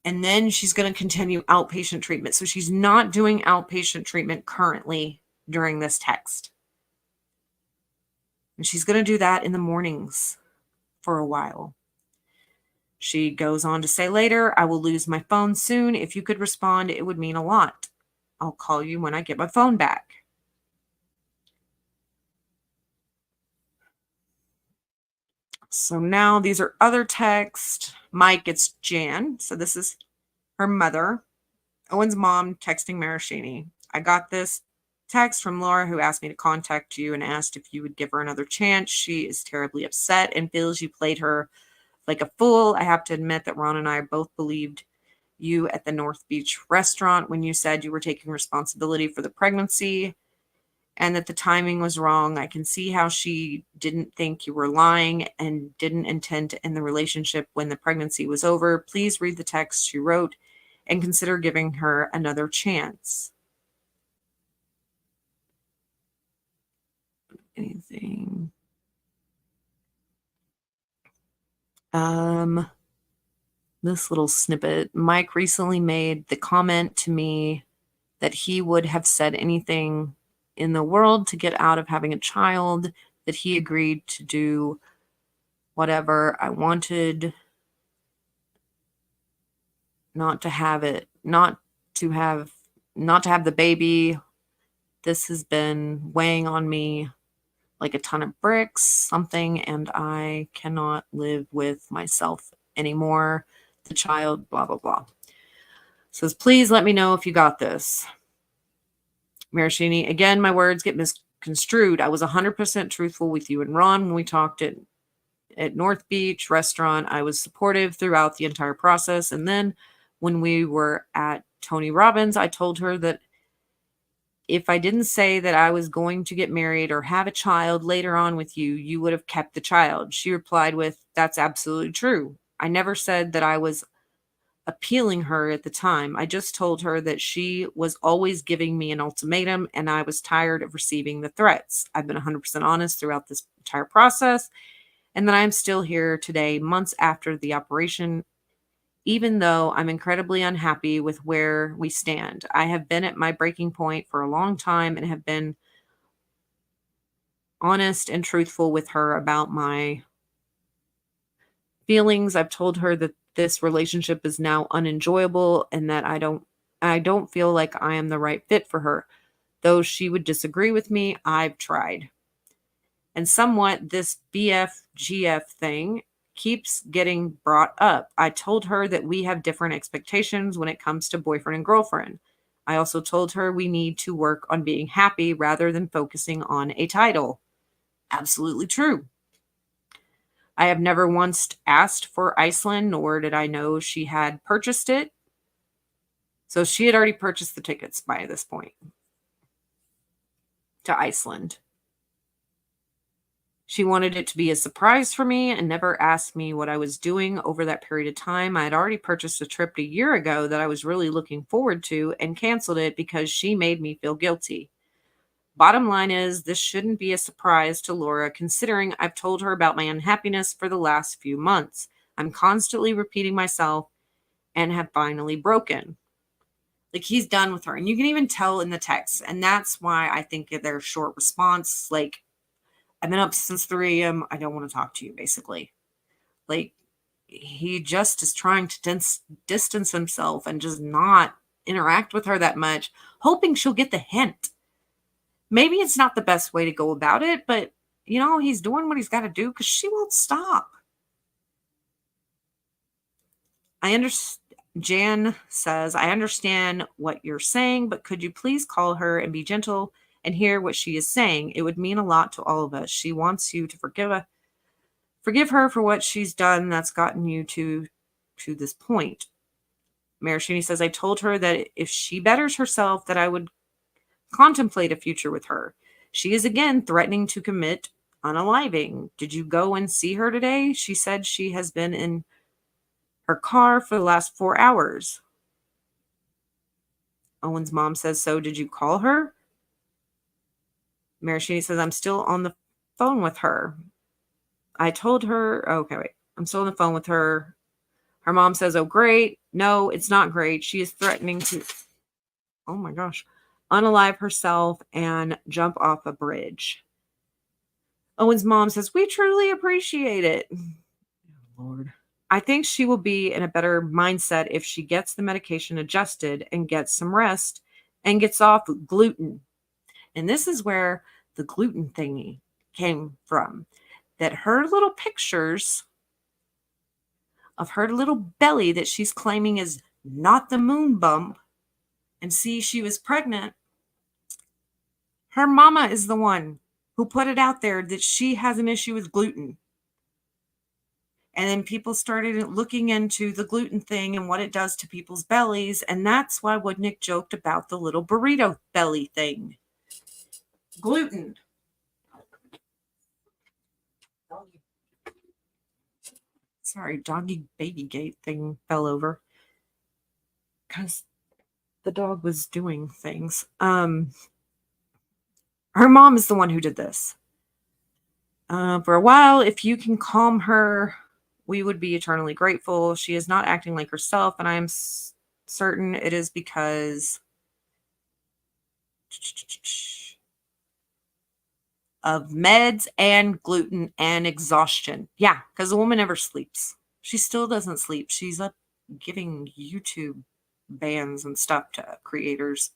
And then she's going to continue outpatient treatment. So she's not doing outpatient treatment currently during this text. And she's going to do that in the mornings for a while. She goes on to say later, I will lose my phone soon. If you could respond, it would mean a lot. I'll call you when I get my phone back. So now these are other texts. Mike, it's Jan. So this is her mother. Owen's mom texting Marraccini. I got this text from Laura, who asked me to contact you and asked if you would give her another chance. She is terribly upset and feels you played her like a fool. I have to admit that Ron and I both believed you at the North Beach restaurant when you said you were taking responsibility for the pregnancy and that the timing was wrong. I can see how she didn't think you were lying and didn't intend to end the relationship when the pregnancy was over. Please read the text she wrote and consider giving her another chance. Anything? This little snippet. Mike recently made the comment to me that he would have said anything in the world to get out of having a child, that he agreed to do whatever I wanted, not to have the baby. This has been weighing on me like a ton of bricks, something, and I cannot live with myself anymore. The child, blah, blah, blah. Says, please let me know if you got this. Marraccini, again, my words get misconstrued. I was 100% truthful with you and Ron when we talked at North Beach restaurant. I was supportive throughout the entire process. And then when we were at Tony Robbins, I told her that if I didn't say that I was going to get married or have a child later on with you, you would have kept the child. She replied with, that's absolutely true. I never said that I was appealing her at the time. I just told her that she was always giving me an ultimatum and I was tired of receiving the threats. I've been 100% honest throughout this entire process and that I'm still here today, months after the operation, even though I'm incredibly unhappy with where we stand. I have been at my breaking point for a long time and have been honest and truthful with her about my feelings. I've told her that this relationship is now unenjoyable and that I don't feel like I am the right fit for her. Though she would disagree with me, I've tried. And somewhat this BFGF thing keeps getting brought up. I told her that we have different expectations when it comes to boyfriend and girlfriend. I also told her we need to work on being happy rather than focusing on a title. Absolutely true. I have never once asked for Iceland, nor did I know she had purchased it. So she had already purchased the tickets by this point to Iceland. She wanted it to be a surprise for me and never asked me what I was doing over that period of time. I had already purchased a trip a year ago that I was really looking forward to and canceled it because she made me feel guilty. Bottom line is, this shouldn't be a surprise to Laura, considering I've told her about my unhappiness for the last few months. I'm constantly repeating myself and have finally broken. Like, he's done with her. And you can even tell in the text. And that's why I think their short response, like, I've been up since 3 a.m. I don't want to talk to you, basically. Like, he just is trying to distance himself and just not interact with her that much, hoping she'll get the hint. Maybe it's not the best way to go about it, but, he's doing what he's got to do because she won't stop. Jan says, I understand what you're saying, but could you please call her and be gentle and hear what she is saying? It would mean a lot to all of us. She wants you to forgive her for what she's done that's gotten you to this point. Marraccini says, I told her that if she betters herself, that I would contemplate a future with her. She is again threatening to commit unaliving. Did you go and see her today? She said she has been in her car for the last 4 hours. Owen's mom says, so did you call her? Marraccini says, I'm still on the phone with her. I told her, okay, wait, I'm still on the phone with her. Her mom says, oh, great. No, it's not great. She is threatening to, oh my gosh, unalive herself and jump off a bridge. Owen's mom says, we truly appreciate it. Oh, Lord. I think she will be in a better mindset if she gets the medication adjusted and gets some rest and gets off gluten. And this is where the gluten thingy came from. That her little pictures of her little belly that she's claiming is not the moon bump, and see, she was pregnant. Her mama is the one who put it out there that she has an issue with gluten. And then people started looking into the gluten thing and what it does to people's bellies. And that's why Woodnick joked about the little burrito belly thing. Gluten. Sorry, doggy baby gate thing fell over. Because the dog was doing things. Her mom is the one who did this. For a while, if you can calm her, we would be eternally grateful. She is not acting like herself, and I am certain it is because of meds and gluten and exhaustion. Yeah, because the woman never sleeps. She still doesn't sleep. She's up giving YouTube bans and stuff to creators.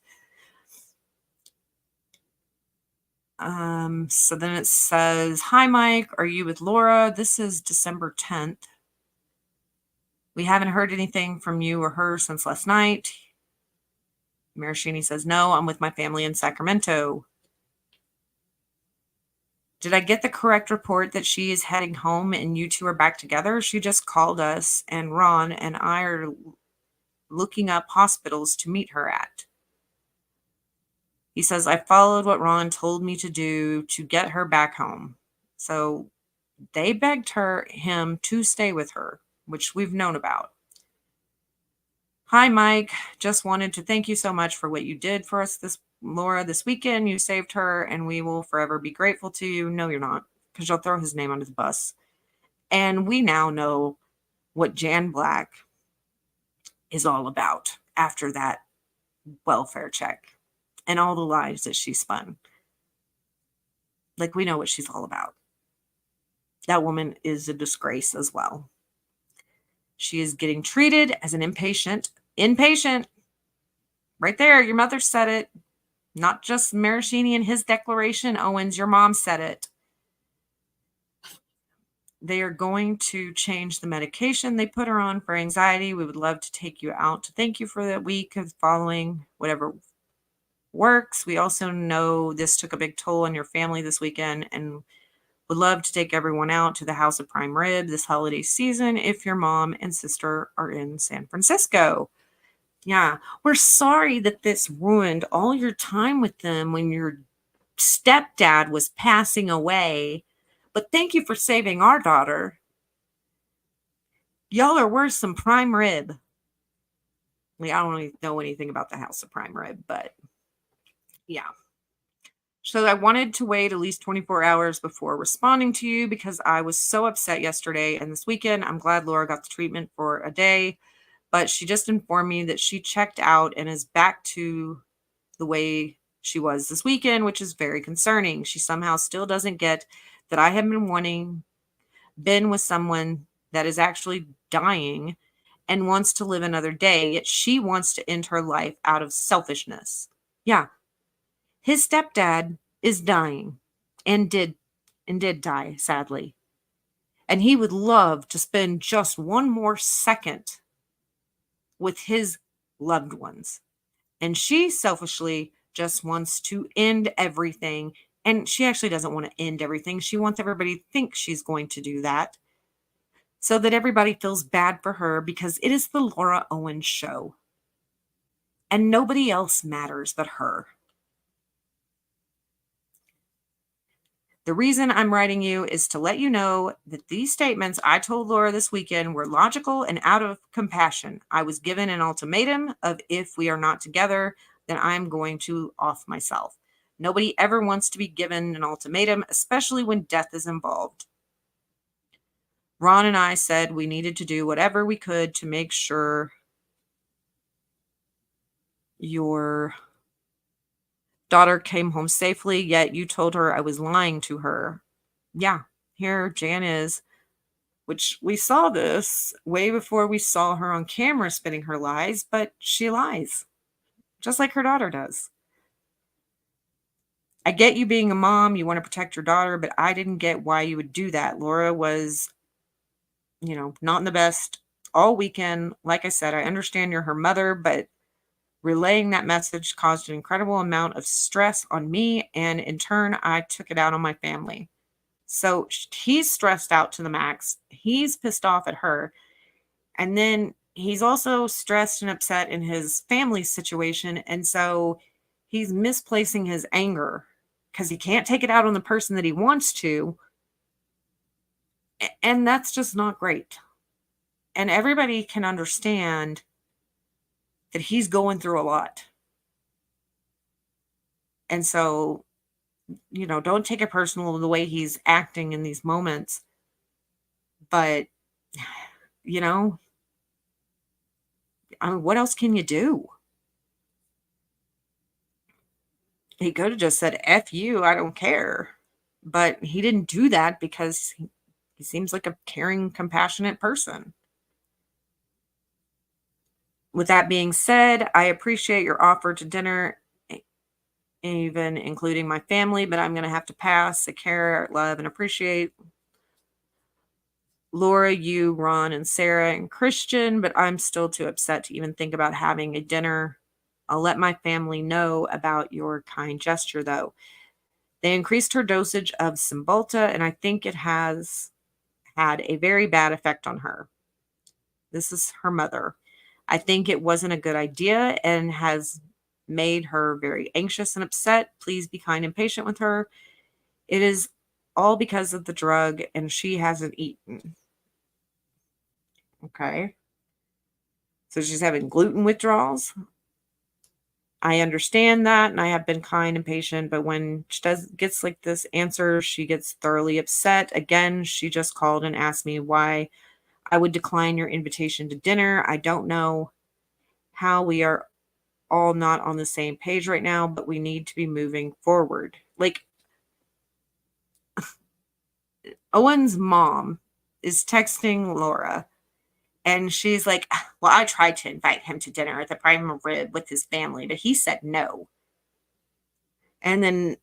So then it says, "Hi, Mike. Are you with Laura? This is December 10th. We haven't heard anything from you or her since last night." Maraccini says, "No, I'm with my family in Sacramento." Did I get the correct report that she is heading home and you two are back together? She just called us, and Ron and I are looking up hospitals to meet her at. He says, "I followed what Ron told me to do to get her back home." So they begged him to stay with her, which we've known about. "Hi, Mike. Just wanted to thank you so much for what you did for us, Laura, this weekend. You saved her, and we will forever be grateful to you." No, you're not, because you'll throw his name under the bus. And we now know what Jan Black is all about after that welfare check and all the lies that she spun. Like, we know what she's all about. That woman is a disgrace as well. She is getting treated as an inpatient. Right there, your mother said it. Not just Maraccini in his declaration, Owens, your mom said it. They are going to change the medication they put her on for anxiety. We would love to take you out to thank you for the week of following whatever works. We also know this took a big toll on your family this weekend, and would love to take everyone out to the House of Prime Rib this holiday season if your mom and sister are in San Francisco. Yeah, we're sorry that this ruined all your time with them when your stepdad was passing away, but thank you for saving our daughter. Y'all are worth some prime rib. I don't really know anything about the House of Prime Rib, but yeah. So I wanted to wait at least 24 hours before responding to you because I was so upset yesterday and this weekend. I'm glad Laura got the treatment for a day, but she just informed me that she checked out and is back to the way she was this weekend, which is very concerning. She somehow still doesn't get that I have been with someone that is actually dying and wants to live another day, yet she wants to end her life out of selfishness. Yeah. His stepdad is dying and did die, sadly. And he would love to spend just one more second with his loved ones. And she selfishly just wants to end everything. And she actually doesn't want to end everything. She wants everybody to think she's going to do that so that everybody feels bad for her, because it is the Laura Owens show. And nobody else matters but her. The reason I'm writing you is to let you know that these statements I told Laura this weekend were logical and out of compassion. I was given an ultimatum of, if we are not together, then I'm going to off myself. Nobody ever wants to be given an ultimatum, especially when death is involved. Ron and I said we needed to do whatever we could to make sure your daughter came home safely, yet you told her I was lying to her. Yeah, here Jan is which we saw this way before we saw her on camera spinning her lies, but she lies, just like her daughter does. I get you being a mom, you want to protect your daughter, but I didn't get why you would do that. Laura was, not in the best all weekend. Like I said, I understand you're her mother, but relaying that message caused an incredible amount of stress on me, and in turn, I took it out on my family. So he's stressed out to the max. He's pissed off at her. And then he's also stressed and upset in his family situation. And so he's misplacing his anger because he can't take it out on the person that he wants to. And that's just not great. And everybody can understand that he's going through a lot. And so, don't take it personal the way he's acting in these moments. But, what else can you do? He could have just said, F you, I don't care. But he didn't do that because he seems like a caring, compassionate person. With that being said, I appreciate your offer to dinner, even including my family, but I'm going to have to pass. I care, love, and appreciate Laura, you, Ron, and Sarah, and Christian, but I'm still too upset to even think about having a dinner. I'll let my family know about your kind gesture, though. They increased her dosage of Cymbalta, and I think it has had a very bad effect on her. This is her mother. I think it wasn't a good idea and has made her very anxious and upset. Please be kind and patient with her. It is all because of the drug, and she hasn't eaten. Okay. So she's having gluten withdrawals. I understand that, and I have been kind and patient, but when she gets like this answer, she gets thoroughly upset. Again, she just called and asked me why I would decline your invitation to dinner. I don't know how we are all not on the same page right now, but we need to be moving forward. Like, Owen's mom is texting Laura, and she's like, well, I tried to invite him to dinner at the Prime Rib with his family, but he said no. And then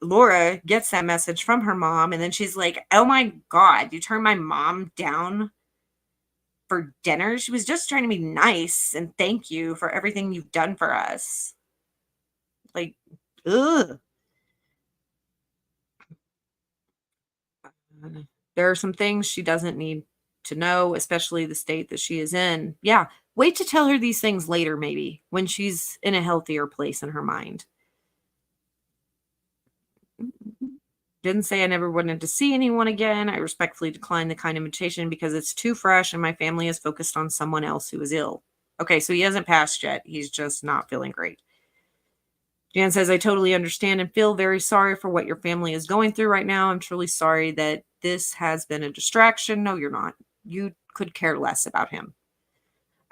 Laura gets that message from her mom, and then she's like, oh my God, you turned my mom down for dinner? She was just trying to be nice and thank you for everything you've done for us. Like, ugh. There are some things she doesn't need to know, especially the state that she is in. Yeah, wait to tell her these things later, maybe, when she's in a healthier place in her mind. Didn't say I never wanted to see anyone again. I respectfully declined the kind invitation because it's too fresh and my family is focused on someone else who is ill. Okay, so he hasn't passed yet. He's just not feeling great. Jan says, I totally understand and feel very sorry for what your family is going through right now. I'm truly sorry that this has been a distraction. No, you're not. You could care less about him.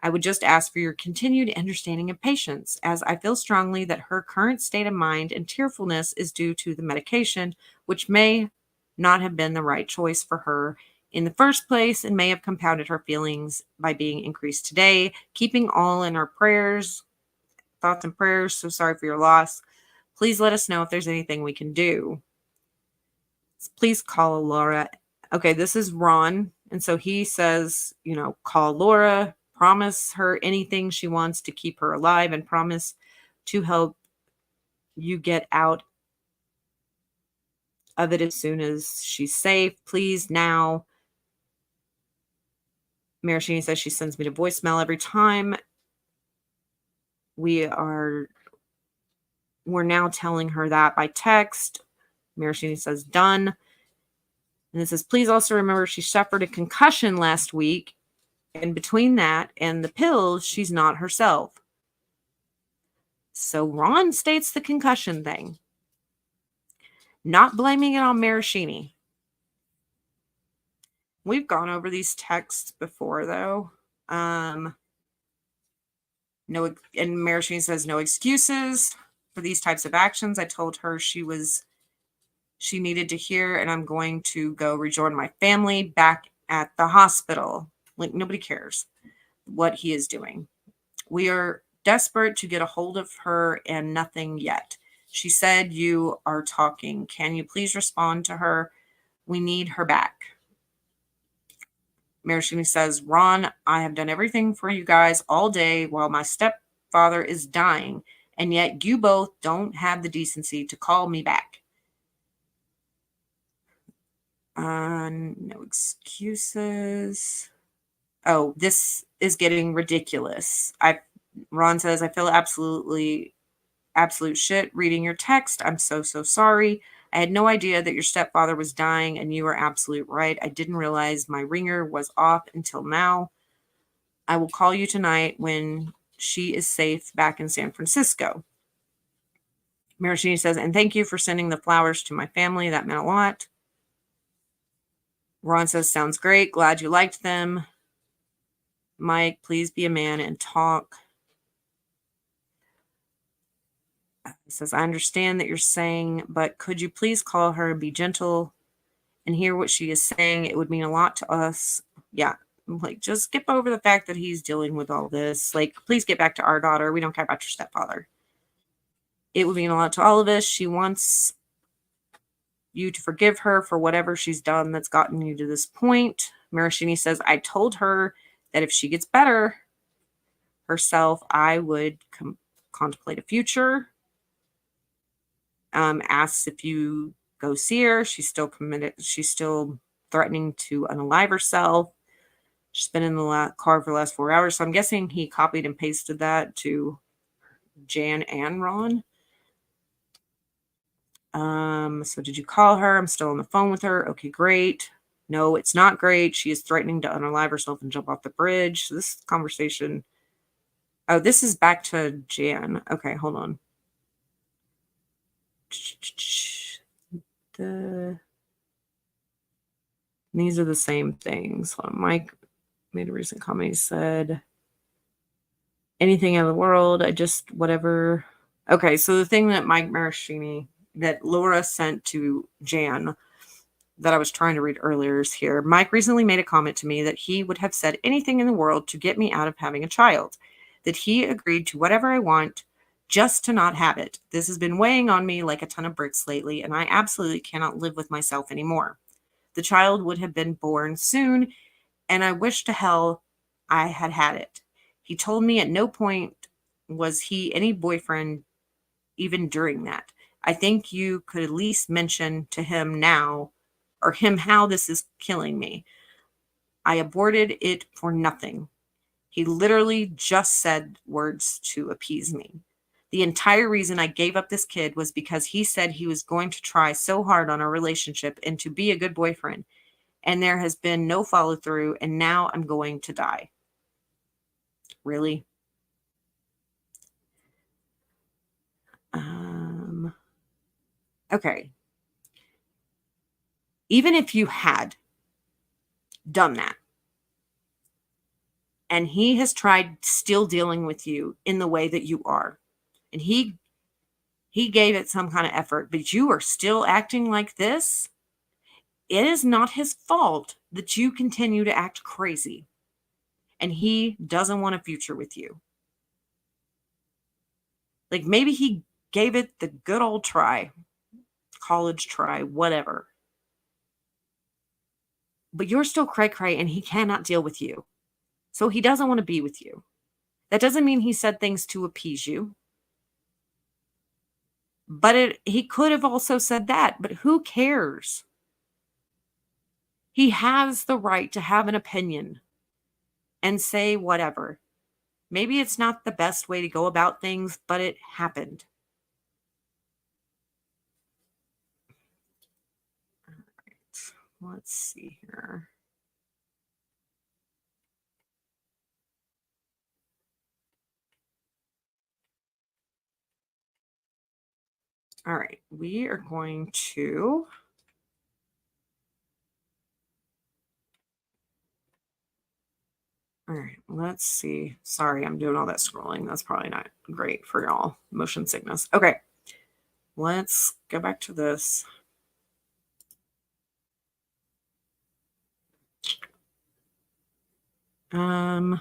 I would just ask for your continued understanding and patience, as I feel strongly that her current state of mind and tearfulness is due to the medication, which may not have been the right choice for her in the first place and may have compounded her feelings by being increased today. Keeping all in our prayers, thoughts and prayers. So sorry for your loss. Please let us know if there's anything we can do. Please call Laura. Okay, this is Ron. And so he says, call Laura, promise her anything she wants to keep her alive, and promise to help you get out of it as soon as she's safe. Please now. Maraccini says she sends me to voicemail every time. We're now telling her that by text. Maraccini says done. And it says, please also remember she suffered a concussion last week. And between that and the pills, she's not herself. So Ron states the concussion thing. Not blaming it on Marraccini. We've gone over these texts before, though. No, and Maraccini says no excuses for these types of actions. I told her she needed to hear, and I'm going to go rejoin my family back at the hospital. Like, nobody cares what he is doing. We are desperate to get a hold of her and nothing yet. She said you are talking. Can you please respond to her? We need her back. Maraccini says, Ron, I have done everything for you guys all day while my stepfather is dying, and yet you both don't have the decency to call me back. No excuses. Oh, this is getting ridiculous. Ron says, I feel absolute shit reading your text. I'm so sorry. I had no idea that your stepfather was dying, and you were absolute right. I didn't realize my ringer was off until now. I will call you tonight when she is safe back in San Francisco. Maraccini says, and thank you for sending the flowers to my family. That meant a lot. Ron says, sounds great. Glad you liked them. Mike, please be a man and talk. He says, I understand that you're saying, but could you please call her and be gentle and hear what she is saying? It would mean a lot to us. Yeah. Like, just skip over the fact that he's dealing with all this. Like, please get back to our daughter. We don't care about your stepfather. It would mean a lot to all of us. She wants you to forgive her for whatever she's done that's gotten you to this point. Marraccini says, I told her that if she gets better herself, I would contemplate a future. Asks if you go see her. She's still committed. She's still threatening to unalive herself. She's been in the car for the last 4 hours. So I'm guessing he copied and pasted that to Jan and Ron. So did you call her? I'm still on the phone with her. Okay, great. No, it's not great. She is threatening to unalive herself and jump off the bridge. So this conversation. Oh, this is back to Jan. Okay, hold on. These are the same things. Mike made a recent comment. He said, anything out of the world. I just, whatever. Okay, so the thing that Mike Marraccini, that Laura sent to Jan, that I was trying to read earlier is here. Mike recently made a comment to me that he would have said anything in the world to get me out of having a child, that he agreed to whatever I want just to not have it. This has been weighing on me like a ton of bricks lately, and I absolutely cannot live with myself anymore. The child would have been born soon, and I wish to hell I had had it. He told me at no point was he any boyfriend even during that. I think you could at least mention to him now, or him, how this is killing me. I aborted it for nothing. He literally just said words to appease me. The entire reason I gave up this kid was because he said he was going to try so hard on our relationship and to be a good boyfriend. And there has been no follow through, and now I'm going to die. Really? Okay. Even if you had done that, and he has tried still dealing with you in the way that you are, and he gave it some kind of effort, but you are still acting like this, it is not his fault that you continue to act crazy, and he doesn't want a future with you. Like, maybe he gave it the good old try, college try, whatever. But you're still cray-cray, and he cannot deal with you. So he doesn't want to be with you. That doesn't mean he said things to appease you. But he could have also said that. But who cares? He has the right to have an opinion and say whatever. Maybe it's not the best way to go about things, but it happened. All right. Let's see here. All right. We are going to... All right, let's see. Sorry, I'm doing all that scrolling. That's probably not great for y'all. Motion sickness. Okay, let's go back to this. So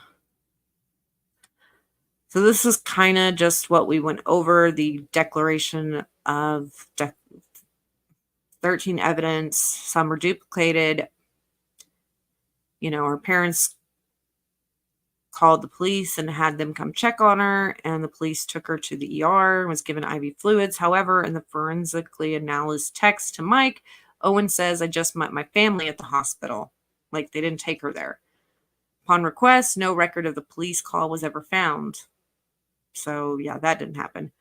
this is kind of just what we went over, the declaration of 13 evidence. Some were duplicated. Her parents called the police and had them come check on her, and the police took her to the ER and was given IV fluids. However, in the forensically analyzed text to Mike, Owen says, "I just met my family at the hospital." Like, they didn't take her there. Upon request, no record of the police call was ever found. So, yeah, that didn't happen.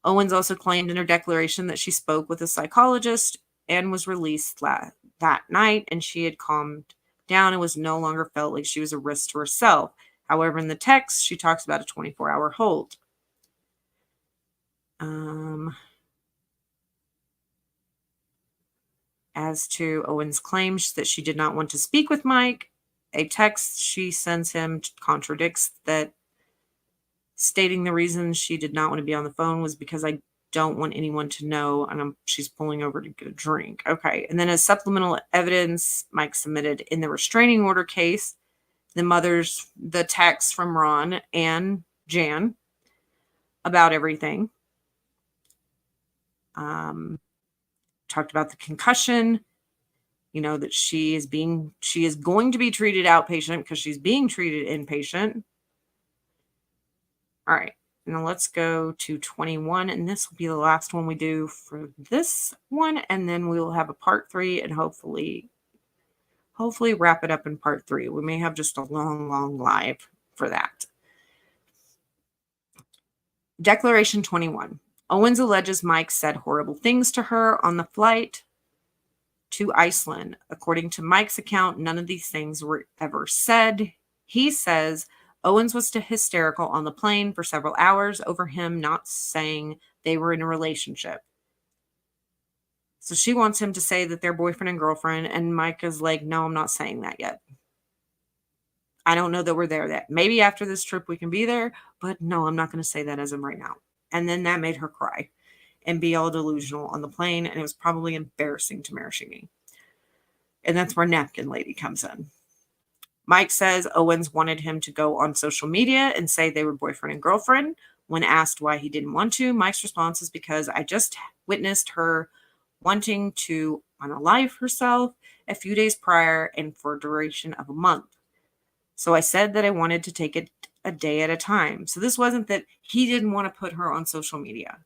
Owens also claimed in her declaration that she spoke with a psychologist and was released that night, and she had calmed down and was no longer felt like she was a risk to herself. However, in the text, she talks about a 24-hour hold. As to Owen's claims that she did not want to speak with Mike, a text she sends him contradicts that, stating the reason she did not want to be on the phone was because I don't want anyone to know, and she's pulling over to get a drink. Okay. And then as supplemental evidence, Mike submitted in the restraining order case, the text from Ron and Jan about everything. Talked about the concussion, that she is going to be treated outpatient because she's being treated inpatient. All right. Now let's go to 21, and this will be the last one we do for this one, and then we will have a part 3 and hopefully wrap it up in part 3. We may have just a long live for that. Declaration 21. Owens alleges Mike said horrible things to her on the flight to Iceland. According to Mike's account, none of these things were ever said. He says Owens was hysterical on the plane for several hours over him not saying they were in a relationship. So she wants him to say that they're boyfriend and girlfriend, and Mike is like, no, I'm not saying that yet. I don't know that we're there yet. Maybe after this trip we can be there, but no, I'm not going to say that as of right now. And then that made her cry and be all delusional on the plane, and it was probably embarrassing to Marraccini. And that's where Napkin Lady comes in. Mike says Owens wanted him to go on social media and say they were boyfriend and girlfriend. When asked why he didn't want to, Mike's response is because I just witnessed her wanting to unalive herself a few days prior and for a duration of a month. So I said that I wanted to take it a day at a time. So this wasn't that he didn't want to put her on social media.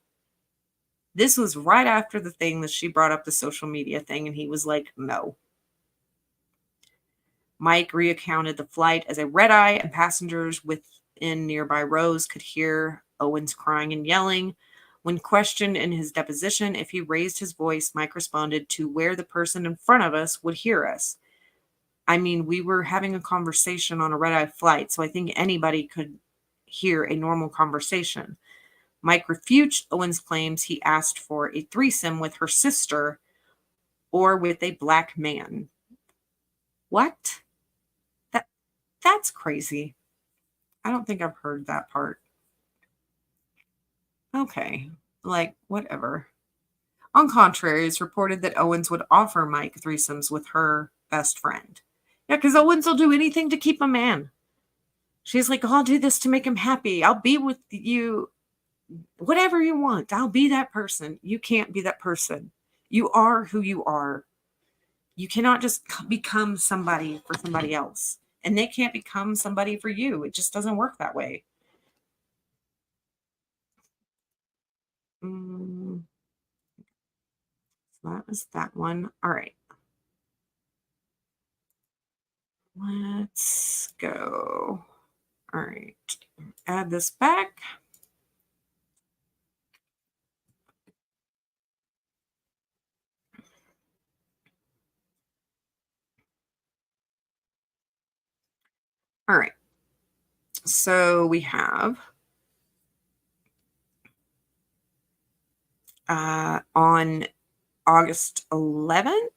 This was right after the thing that she brought up, the social media thing, and he was like, no. Mike recounted the flight as a red eye, and passengers within nearby rows could hear Owens crying and yelling. When questioned in his deposition if he raised his voice, Mike responded to where the person in front of us would hear us. I mean, we were having a conversation on a red-eye flight, so I think anybody could hear a normal conversation. Mike refutes Owens' claims he asked for a threesome with her sister or with a black man. What? That's crazy. I don't think I've heard that part. Okay, whatever. On contrary, it's reported that Owens would offer Mike threesomes with her best friend. Yeah, because Owens will do anything to keep a man. She's like, I'll do this to make him happy. I'll be with you. Whatever you want. I'll be that person. You can't be that person. You are who you are. You cannot just become somebody for somebody else. And they can't become somebody for you. It just doesn't work that way. So that was that one. All right. Let's go. All right. Add this back. All right. So we have on August 11th,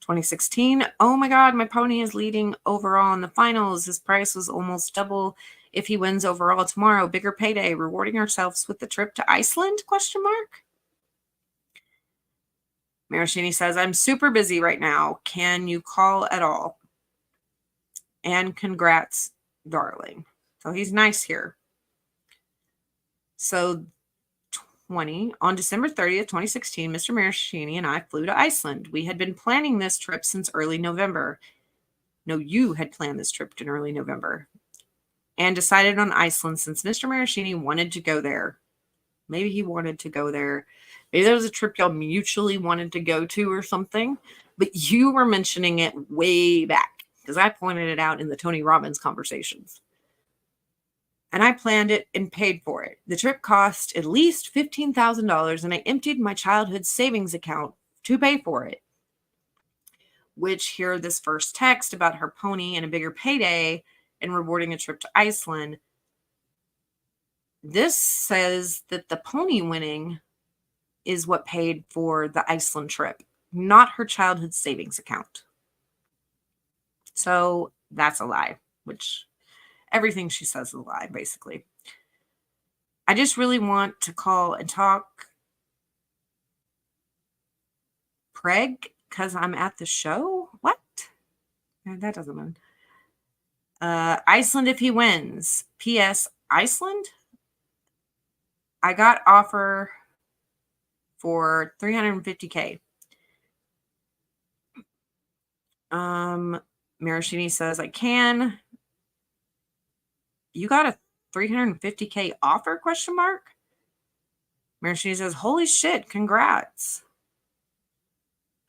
2016. Oh my God, my pony is leading overall in the finals. His price was almost double if he wins overall tomorrow. Bigger payday, rewarding ourselves with the trip to Iceland? ? Maraccini says, I'm super busy right now. Can you call at all? And congrats, darling. So he's nice here. So on December 30th, 2016, Mr. Marraccini and I flew to Iceland. We had been planning this trip since early November. No, you had planned this trip in early November. And decided on Iceland since Mr. Marraccini wanted to go there. Maybe he wanted to go there. Maybe there was a trip y'all mutually wanted to go to or something. But you were mentioning it way back because I pointed it out in the Tony Robbins conversations. And I planned it and paid for it. The trip cost at least $15,000, and I emptied my childhood savings account to pay for it. Which here, this first text about her pony and a bigger payday and rewarding a trip to Iceland. This says that the pony winning is what paid for the Iceland trip, not her childhood savings account. So that's a lie, which everything she says is a lie, basically. I just really want to call and talk Preg because I'm at the show. What? That doesn't mean. Iceland if he wins. P.S. Iceland? I got offer for $350K. Marraccini says I can. You got a $350K offer? Question mark. Marraccini says, holy shit, congrats.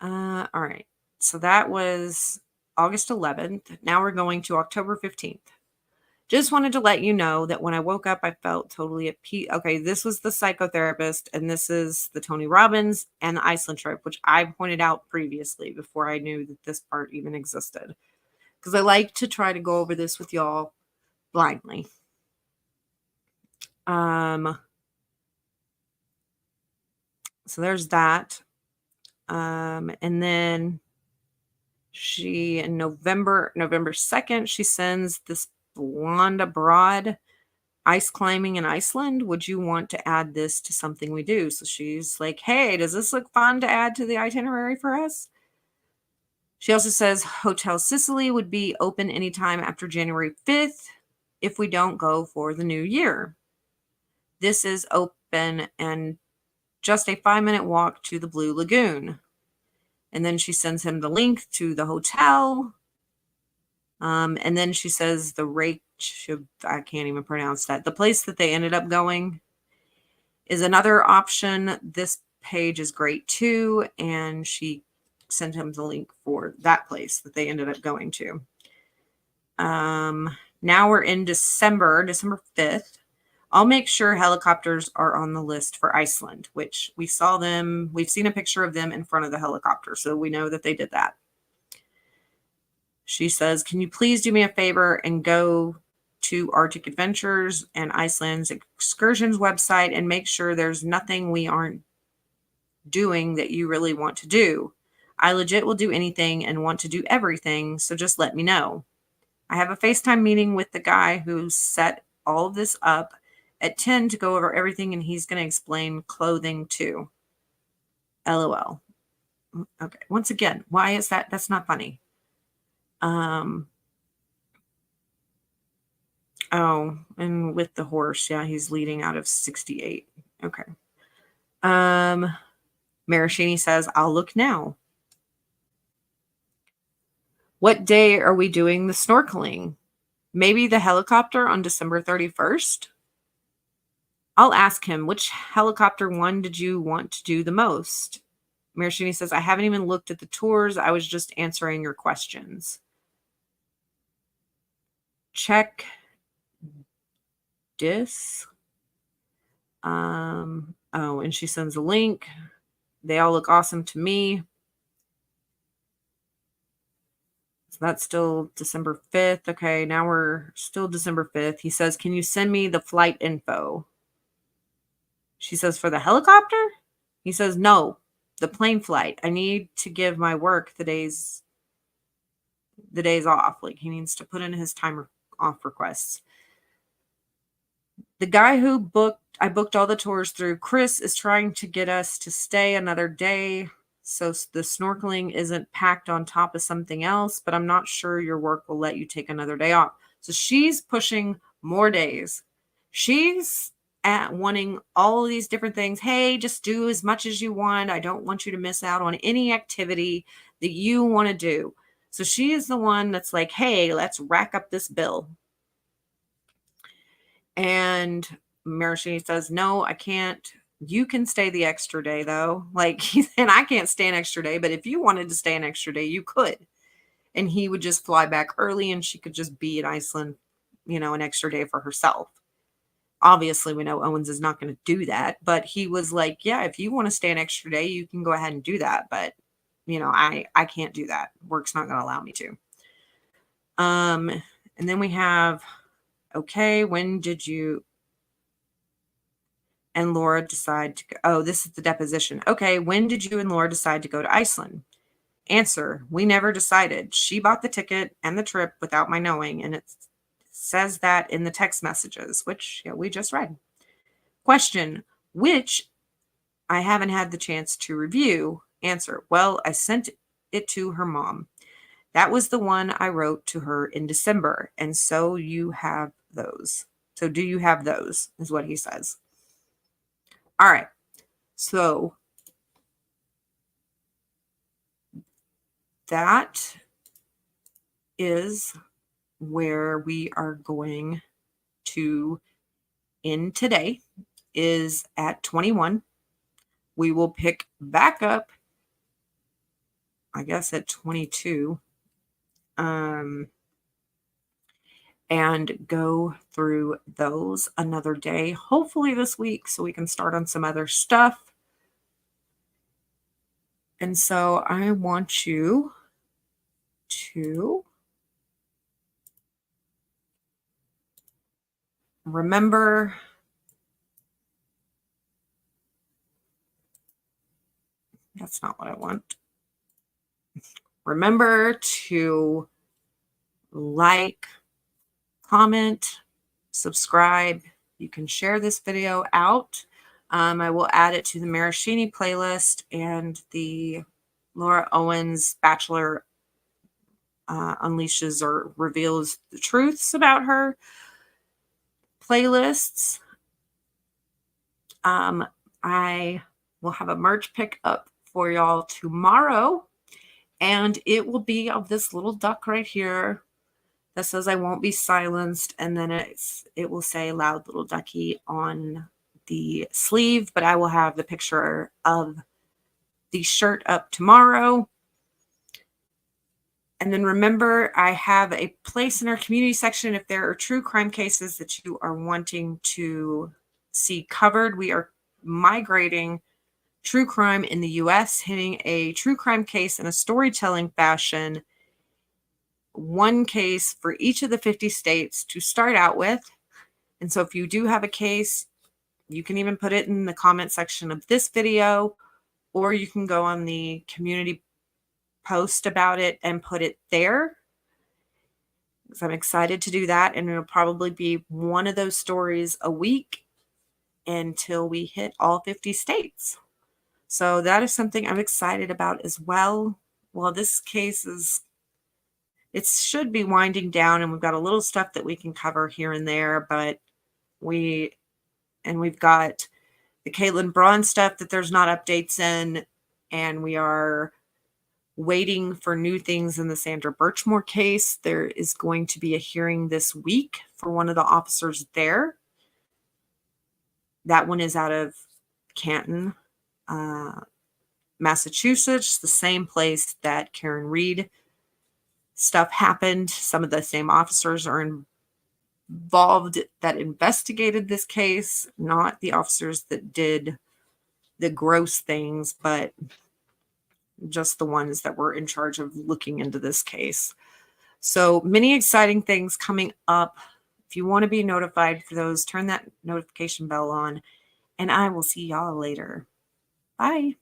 All right. So that was August 11th. Now we're going to October 15th. Just wanted to let you know that when I woke up, I felt totally at peace. Okay, this was the psychotherapist, and this is the Tony Robbins and the Iceland trip, which I pointed out previously before I knew that this part even existed. Because I like to try to go over this with y'all blindly. So there's that. And then she, in November 2nd, she sends this blonde abroad ice climbing in Iceland. Would you want to add this to something we do? So she's like, hey, does this look fun to add to the itinerary for us? She also says Hotel Sicily would be open anytime after January 5th if we don't go for the new year. This is open and just a 5-minute walk to the Blue Lagoon. And then she sends him the link to the hotel. And then she says the rate, I can't even pronounce that. The place that they ended up going is another option. This page is great too. And she sent him the link for that place that they ended up going to. Now we're in December 5th. I'll make sure helicopters are on the list for Iceland, which we saw them. We've seen a picture of them in front of the helicopter, so we know that they did that. She says, can you please do me a favor and go to Arctic Adventures and Iceland's excursions website and make sure there's nothing we aren't doing that you really want to do. I legit will do anything and want to do everything, so just let me know. I have a FaceTime meeting with the guy who set all of this up at 10 to go over everything, and he's going to explain clothing too. LOL. Okay. Once again, why is that? That's not funny. Oh, and with the horse, yeah, he's leading out of 68. Okay. Marraccini says, I'll look now. What day are we doing the snorkeling? Maybe the helicopter on December 31st? I'll ask him, which helicopter one did you want to do the most? Marraccini says, I haven't even looked at the tours. I was just answering your questions. Check this. Oh, and she sends a link. They all look awesome to me. So that's still December 5th. Okay, now we're still December 5th. He says, can you send me the flight info? She says, for the helicopter? He says, no, the plane flight. I need to give my work the days off. Like, he needs to put in his time off requests. The guy who I booked all the tours through, Chris, is trying to get us to stay another day. So the snorkeling isn't packed on top of something else, but I'm not sure your work will let you take another day off. So she's pushing more days. She's at wanting all of these different things. Hey, just do as much as you want. I don't want you to miss out on any activity that you want to do. So she is the one that's like, hey, let's rack up this bill. And Maraccini says, no, I can't. You can stay the extra day, though. Like, and I can't stay an extra day, but if you wanted to stay an extra day, you could. And he would just fly back early and she could just be in Iceland, an extra day for herself. Obviously, we know Owens is not going to do that, but he was like, yeah, if you want to stay an extra day, you can go ahead and do that. But, I can't do that. Work's not going to allow me to. And then we have, okay, when did you and Laura decide to go? Oh, this is the deposition. Okay, when did you and Laura decide to go to Iceland? Answer, we never decided. She bought the ticket and the trip without my knowing, and it says that in the text messages, which we just read. Question, which I haven't had the chance to review. Answer, well, I sent it to her mom. That was the one I wrote to her in December, and so you have those. So do you have those, is what he says. All right, so that is where we are going to end today, is at 21. We will pick back up, I guess, at 22, and go through those another day, hopefully this week, so we can start on some other stuff. And so I want you to remember that's not what I want. Remember to like, comment, subscribe. You can share this video out. I will add it to the Marraccini playlist and the Laura Owens Bachelor Unleashes or Reveals the Truths About Her playlists. I will have a merch pick up for y'all tomorrow, and it will be of this little duck right here that says I won't be silenced, and then it will say loud little ducky on the sleeve, but I will have the picture of the shirt up tomorrow. And then remember, I have a place in our community section if there are true crime cases that you are wanting to see covered. We are migrating true crime in the US, hitting a true crime case in a storytelling fashion, one case for each of the 50 states to start out with. And so if you do have a case, you can even put it in the comment section of this video, or you can go on the community post about it and put it there. So I'm excited to do that, and it'll probably be one of those stories a week until we hit all 50 states. So that is something I'm excited about as well. Well, this case it should be winding down, and we've got a little stuff that we can cover here and there, but we've got the Caitlin Braun stuff that there's not updates in, and we are waiting for new things in the Sandra Birchmore case. There is going to be a hearing this week for one of the officers there. That one is out of Canton, Massachusetts, the same place that Karen Reed stuff happened. Some of the same officers are involved that investigated this case, not the officers that did the gross things, but just the ones that were in charge of looking into this case. So many exciting things coming up. If you want to be notified for those, turn that notification bell on, and I will see y'all later. Bye.